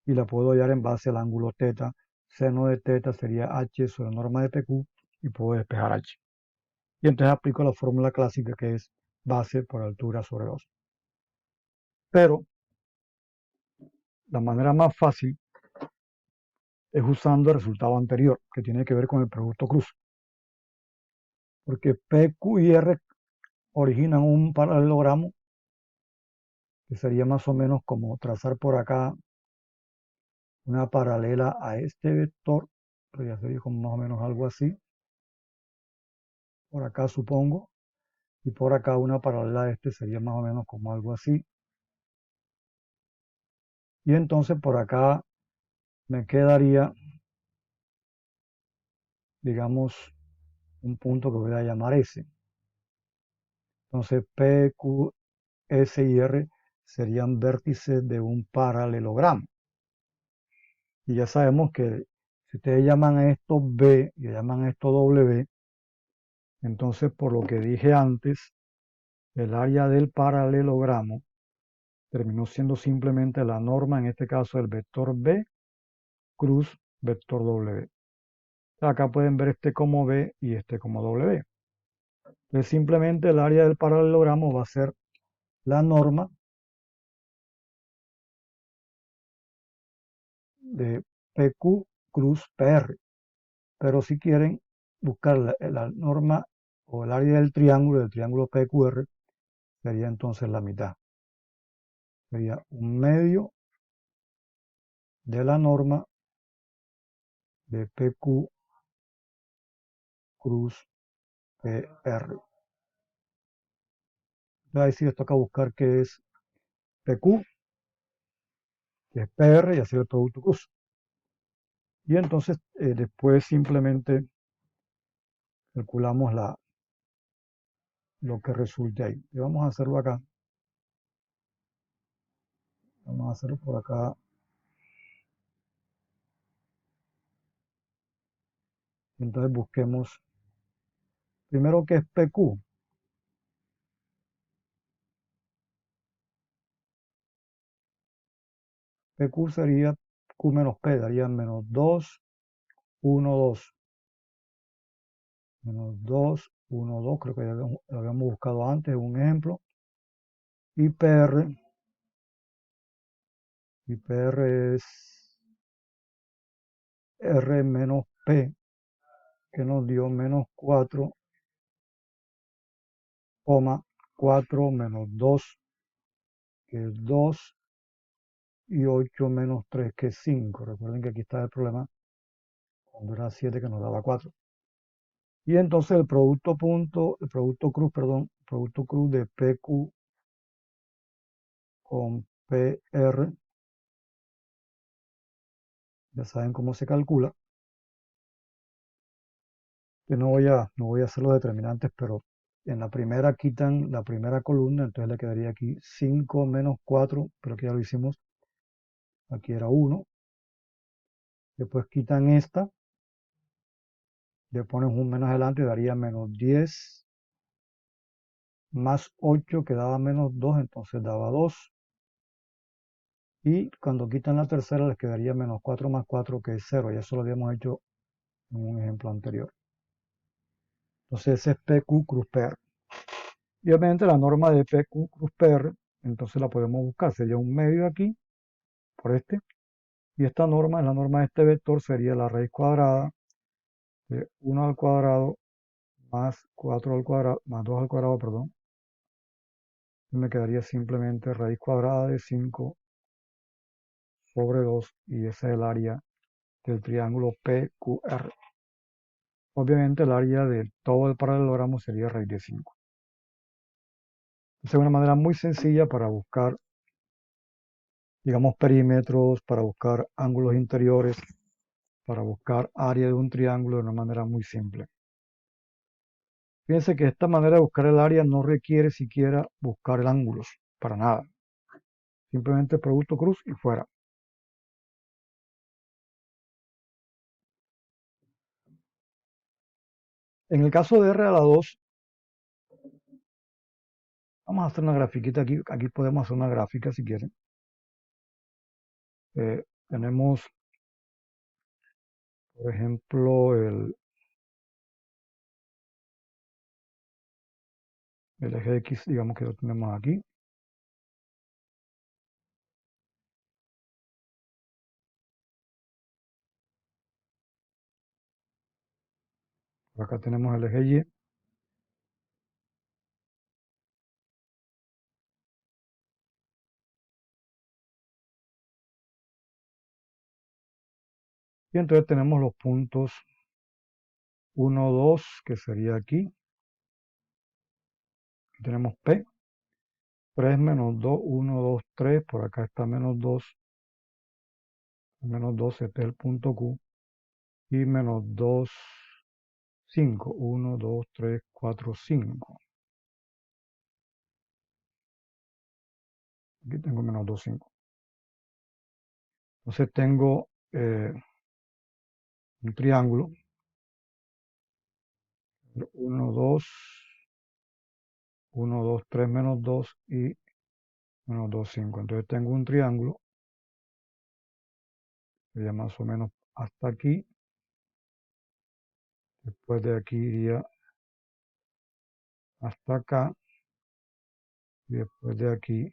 y la puedo hallar en base al ángulo θ. Seno de θ sería h sobre la norma de PQ y puedo despejar h. Y entonces aplico la fórmula clásica que es base por altura sobre 2. Pero la manera más fácil es usando el resultado anterior, que tiene que ver con el producto cruz. Porque PQ y R originan un paralelogramo que sería más o menos como trazar por acá una paralela a este vector, podría ser como más o menos algo así, por acá supongo, y por acá una paralela a este sería más o menos como algo así. Y entonces por acá me quedaría, digamos, un punto que voy a llamar S. Entonces P, Q, S y R serían vértices de un paralelogramo. Y ya sabemos que si ustedes llaman a esto B y llaman a esto W, entonces por lo que dije antes, el área del paralelogramo terminó siendo simplemente la norma, en este caso el vector B cruz vector W. Acá pueden ver este como B y este como W. Entonces simplemente el área del paralelogramo va a ser la norma de PQ cruz PR. Pero si quieren buscar la norma o el área del triángulo PQR, sería entonces la mitad. Sería un medio de la norma de PQ cruz PR. Ahí sí les toca buscar qué es PQ, que es PR y así el producto cruz. Y entonces después simplemente calculamos lo que resulte ahí. Y vamos a hacerlo acá. Vamos a hacerlo por acá. Entonces busquemos primero qué es PQ. PQ sería Q menos P, daría menos 2 1, 2, menos 2, 1, 2, creo que ya lo habíamos buscado antes, un ejemplo. Y PR es R menos P, que nos dio menos 4, 4 menos 2, que es 2, y 8 menos 3, que es 5. Recuerden que aquí está el problema cuando era 7 que nos daba 4. Y entonces el producto cruz, perdón, el producto cruz de PQ con PR, ya saben cómo se calcula. Yo no voy a hacer los determinantes, pero en la primera quitan la primera columna, entonces le quedaría aquí 5 menos 4, pero que ya lo hicimos, aquí era 1. Después quitan esta, le ponen un menos adelante y daría menos 10, más 8 que daba menos 2, entonces daba 2. Y cuando quitan la tercera les quedaría menos 4 más 4, que es 0, y eso lo habíamos hecho en un ejemplo anterior. Entonces ese es PQ cruz PR. Y obviamente la norma de PQ cruz PR, entonces la podemos buscar, sería un medio aquí, por este, y esta norma, la norma de este vector, sería la raíz cuadrada de 1 al cuadrado más 4 al cuadrado, más 2 al cuadrado, perdón. Y me quedaría simplemente raíz cuadrada de 5 sobre 2, y ese es el área del triángulo PQR. Obviamente el área de todo el paralelogramo sería raíz de 5. Esa es una manera muy sencilla para buscar, digamos, perímetros, para buscar ángulos interiores, para buscar área de un triángulo de una manera muy simple. Fíjense que esta manera de buscar el área no requiere siquiera buscar el ángulo, para nada. Simplemente producto cruz y fuera. En el caso de R a la 2, vamos a hacer una grafiquita aquí. Aquí podemos hacer una gráfica si quieren. Tenemos, por ejemplo, el eje X, digamos que lo tenemos aquí. Por acá tenemos el eje Y. Y entonces tenemos los puntos 1, 2, que sería aquí. Aquí tenemos P. 3 menos 2, 1, 2, 3. Por acá está menos 2. Menos 2, este es el punto Q. Y menos 2, 5. 1, 2, 3, 4, 5. Aquí tengo menos 2, 5. Entonces tengo un triángulo. 1, 2, 1, 2, 3, menos 2 y menos 2, 5. Entonces tengo un triángulo. Sería más o menos hasta aquí. Después de aquí iría hasta acá. Y después de aquí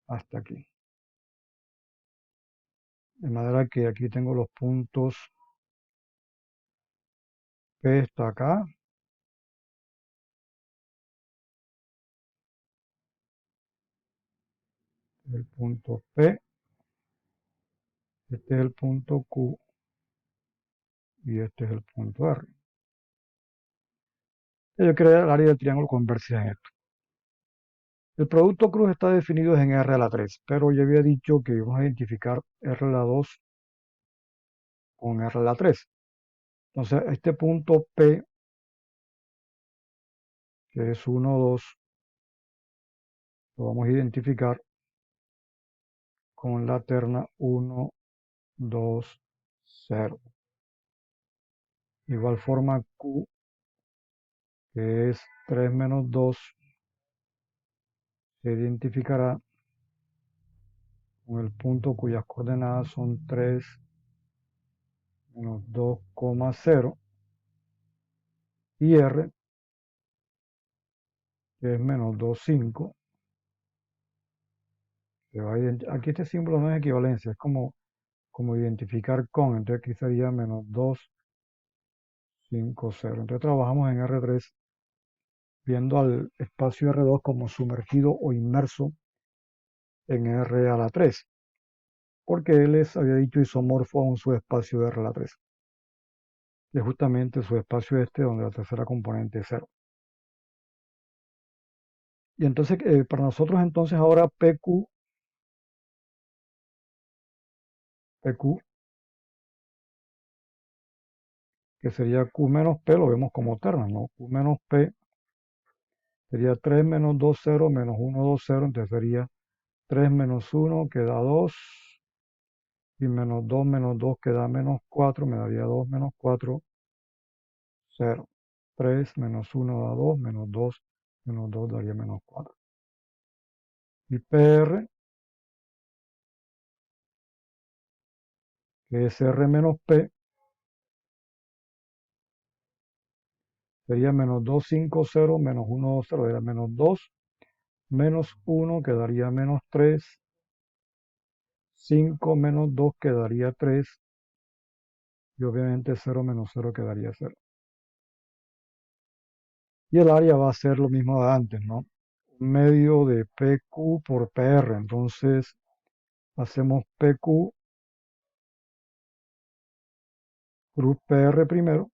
hasta aquí. De manera que aquí tengo los puntos. P está acá. El punto P. Este es el punto Q. Y este es el punto R. Yo quiero el área del triángulo conversa en esto. El producto cruz está definido en R a la 3, pero yo había dicho que íbamos a identificar R a la 2 con R a la 3. Entonces, este punto P, que es 1, 2, lo vamos a identificar con la terna 1, 2, 0. Igual forma Q, que es 3 menos 2, se identificará con el punto cuyas coordenadas son 3, menos 2,0 y R, que es menos 2,5. Aquí este símbolo no es equivalencia, es como identificar con, entonces aquí sería menos 2,5,0. Entonces trabajamos en R3 viendo al espacio R2 como sumergido o inmerso en R a la 3, porque él les había dicho isomorfo a un subespacio de R a la 3, que es justamente el subespacio este donde la tercera componente es 0. Y entonces, para nosotros entonces ahora PQ, que sería Q menos P, lo vemos como terna, ¿no? Q menos P sería 3 menos 2, 0, menos 1, 2, 0, entonces sería 3 menos 1, que da 2, y menos 2 que da menos 4, me daría 2 menos 4, 0. 3 menos 1 da 2, menos 2 daría menos 4. Y PR, que es R menos P, sería menos 2, 5, 0, menos 1, 2, 0, era menos 2, menos 1 quedaría menos 3, 5 menos 2 quedaría 3, y obviamente 0 menos 0 quedaría 0. Y el área va a ser lo mismo de antes, ¿no? Un medio de PQ por PR. Entonces hacemos PQ cruz PR primero.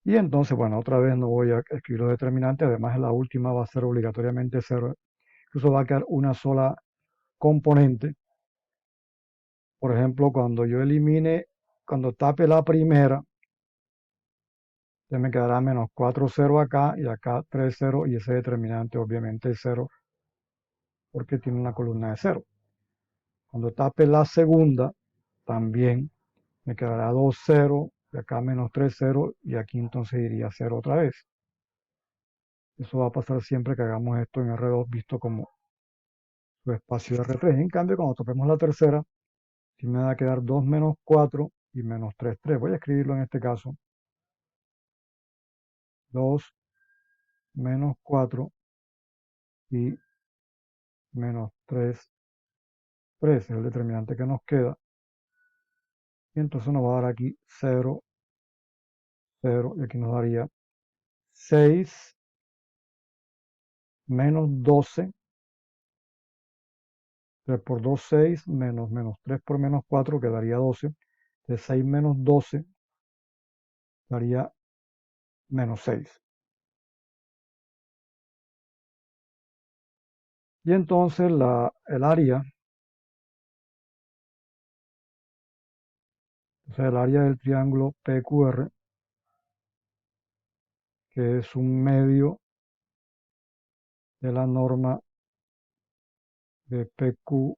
Y entonces, bueno, otra vez no voy a escribir los determinantes. Además, la última va a ser obligatoriamente 0. Incluso va a quedar una sola componente. Por ejemplo, cuando tape la primera, ya me quedará menos 4, 0 acá y acá 3, 0. Y ese determinante obviamente es 0 porque tiene una columna de 0. Cuando tape la segunda, también me quedará 2, 0, y acá menos 3, 0, y aquí entonces iría 0 otra vez. Eso va a pasar siempre que hagamos esto en R2 visto como su espacio R3. En cambio, cuando topemos la tercera, sí me va a quedar 2 menos 4 y menos 3, 3. Voy a escribirlo en este caso. 2 menos 4 y menos 3, 3 es el determinante que nos queda. Y entonces nos va a dar aquí 0, 0, y aquí nos daría 6 menos 12, 3 por 2, 6, menos 3 por menos 4 quedaría 12. De 6 menos 12 daría menos 6. Y entonces el área del triángulo PQR, que es un medio de la norma de PQ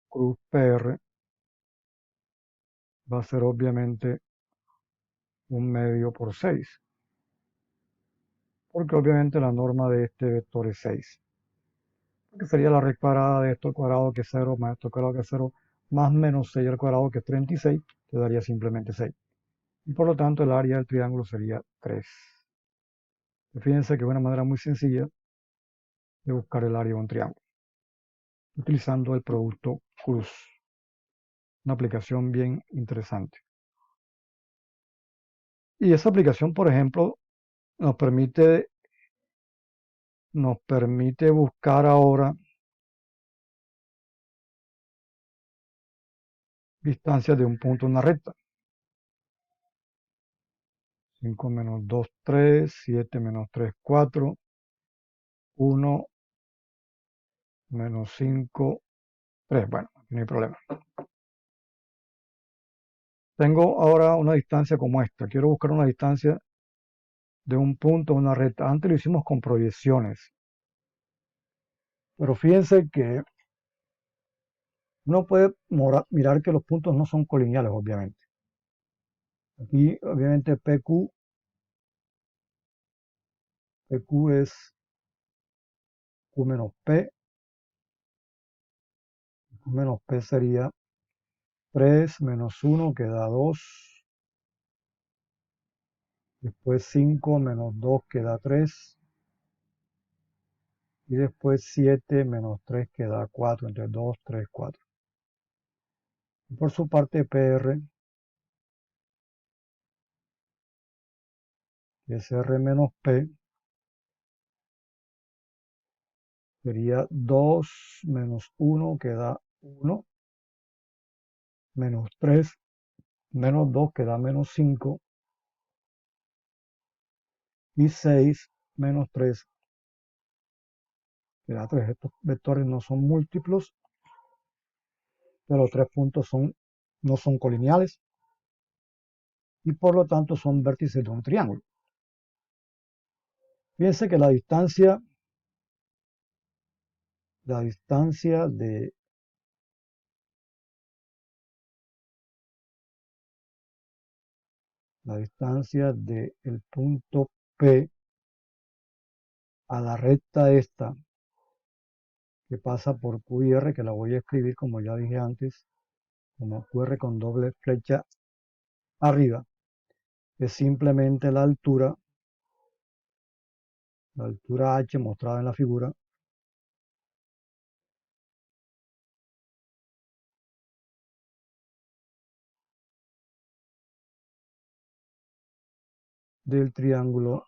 cruz PR, va a ser obviamente un medio por 6, porque obviamente la norma de este vector es 6, que sería la raíz cuadrada de esto al cuadrado, que es 0, más esto al cuadrado, que es 0, más menos 6 al cuadrado, que es 36, te daría simplemente 6. Y por lo tanto el área del triángulo sería 3. Fíjense que es una manera muy sencilla de buscar el área de un triángulo, utilizando el producto cruz. Una aplicación bien interesante. Y esa aplicación, por ejemplo, nos permite buscar ahora distancias de un punto en una recta. 5 menos 2, 3, 7 menos 3, 4, 1 menos 5, 3. Bueno, no hay problema. Tengo ahora una distancia como esta. Quiero buscar una distancia de un punto en una recta. Antes lo hicimos con proyecciones. Pero fíjense que uno puede mirar que los puntos no son colineales, obviamente. Aquí, obviamente, PQ es Q menos P menos P sería 3 menos 1 que da 2. Después 5 menos 2 que da 3. Y después 7 menos 3 que da 4. Entonces 2, 3, 4. Y por su parte PR, que es R menos P, sería 2 menos 1 que da 1. Menos 3 menos 2 que da menos 5. Y 6 menos 3 que da 3. Estos vectores no son múltiplos, pero los tres puntos no son colineales y por lo tanto son vértices de un triángulo. Fíjense que la distancia del punto P a la recta esta que pasa por QR, que la voy a escribir como ya dije antes, como QR con doble flecha arriba, es simplemente la altura H mostrada en la figura del triángulo.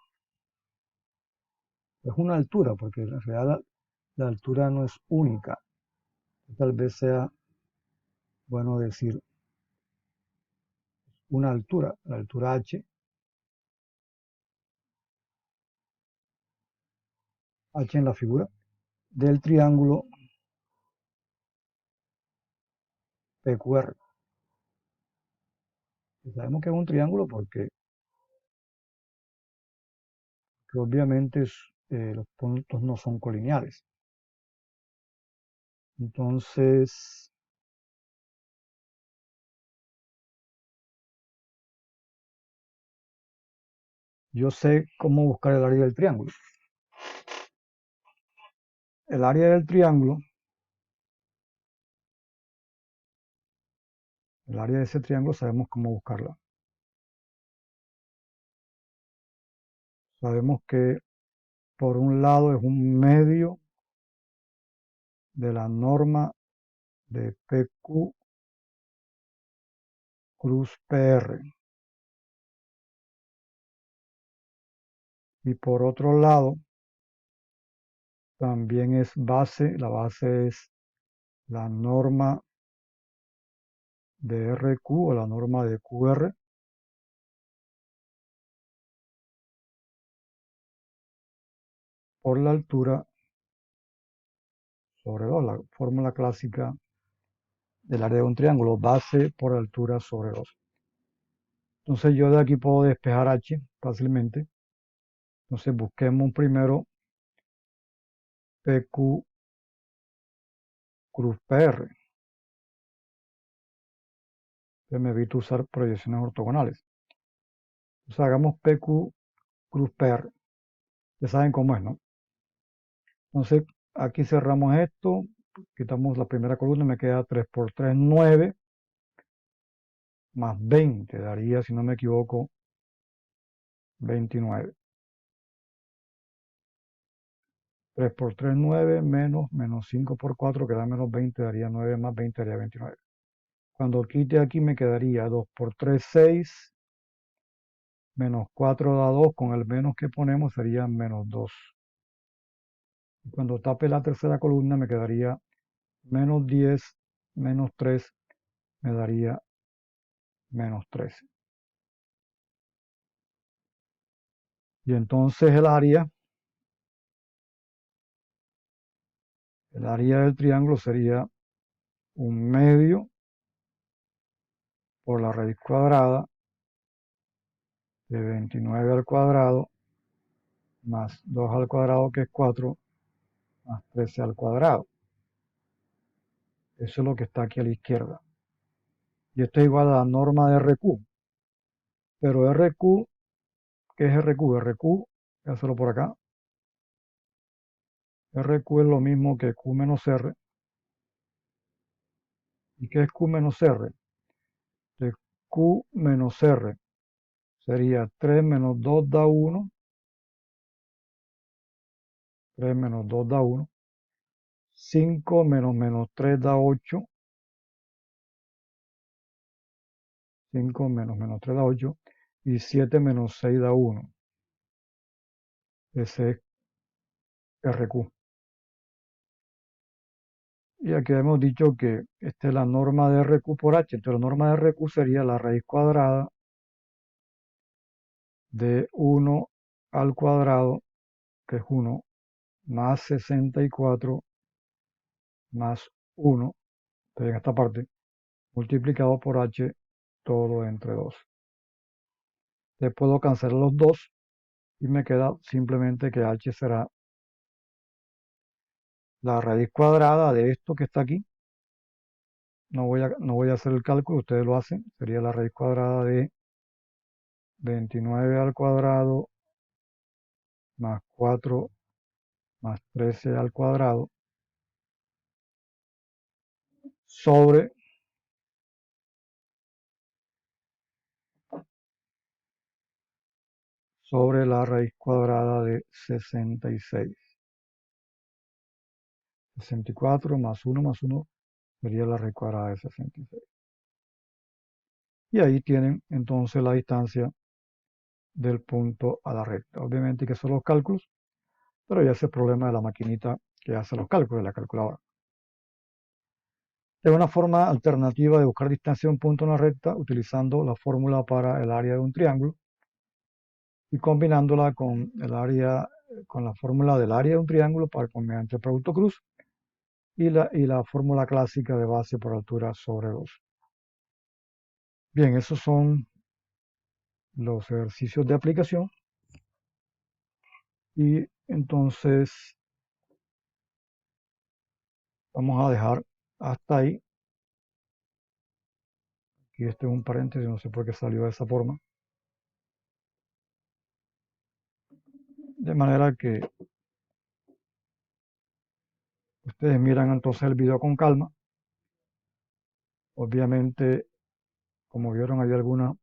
Es una altura, porque en realidad la altura no es única. Tal vez sea bueno decir una altura, la altura H en la figura del triángulo PQR. Y sabemos que es un triángulo porque que obviamente los puntos no son colineales. Entonces, yo sé cómo buscar el área del triángulo. El área del triángulo, el área de ese triángulo sabemos cómo buscarla. Sabemos que por un lado es un medio de la norma de PQ cruz PR. Y por otro lado, también es base, la base es la norma de RQ o la norma de QR por la altura sobre 2, la fórmula clásica del área de un triángulo, base por altura sobre 2. Entonces yo de aquí puedo despejar H fácilmente. Entonces busquemos primero PQ cruz PR. Entonces me evito usar proyecciones ortogonales. Entonces hagamos PQ cruz PR. Ya saben cómo es, ¿no? Entonces aquí cerramos esto, quitamos la primera columna, me queda 3 por 3, 9, más 20, daría, si no me equivoco, 29. 3 por 3, 9, menos 5 por 4, que da menos 20, daría 9 más 20, daría 29. Cuando quite aquí me quedaría 2 por 3, 6, menos 4 da 2, con el menos que ponemos sería menos 2. Y cuando tape la tercera columna me quedaría menos 10, menos 3, me daría menos 13. Y entonces el área del triángulo sería un medio por la raíz cuadrada de 29 al cuadrado más 2 al cuadrado, que es 4, más 13 al cuadrado. Eso es lo que está aquí a la izquierda. Y esto es igual a la norma de RQ. Pero RQ, ¿qué es RQ? RQ, voy a hacerlo por acá. RQ es lo mismo que Q menos R, ¿Y qué es Q menos R? De Q menos R sería 3 menos 2 da 1, 3 menos 2 da 1, 5 menos 3 da 8, 5 menos 3 da 8, y 7 menos 6 da 1. Ese es RQ. Y aquí hemos dicho que esta es la norma de RQ por H. Entonces la norma de RQ sería la raíz cuadrada de 1 al cuadrado, que es 1, más 64 más 1, entonces en esta parte, multiplicado por H, todo entre 2. Le puedo cancelar los 2 y me queda simplemente que H será la raíz cuadrada de esto que está aquí. No voy a hacer el cálculo, ustedes lo hacen. Sería la raíz cuadrada de 29 al cuadrado más 4 más 13 al cuadrado sobre la raíz cuadrada de 66. 64 más 1 sería la raíz cuadrada de 66. Y ahí tienen entonces la distancia del punto a la recta. Obviamente que son los cálculos, pero ya es el problema de la maquinita que hace los cálculos, de la calculadora. Es una forma alternativa de buscar distancia de un punto en la recta utilizando la fórmula para el área de un triángulo y combinándola con la fórmula del área de un triángulo mediante el producto cruz y la fórmula clásica de base por altura sobre 2. Bien, esos son los ejercicios de aplicación y entonces vamos a dejar hasta ahí. Y este es un paréntesis, no sé por qué salió de esa forma. De manera que ustedes miran entonces el video con calma. Obviamente, como vieron, hay algunos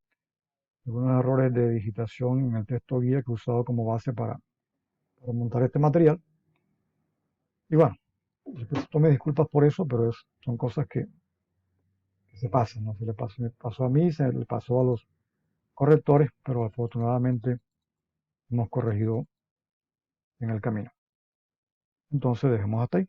errores de digitación en el texto guía que he usado como base para montar este material. Y bueno, tome disculpas por eso, pero son cosas que se pasan, ¿no? Me pasó a mí, se le pasó a los correctores, pero afortunadamente hemos corregido en el camino. Entonces dejemos hasta ahí.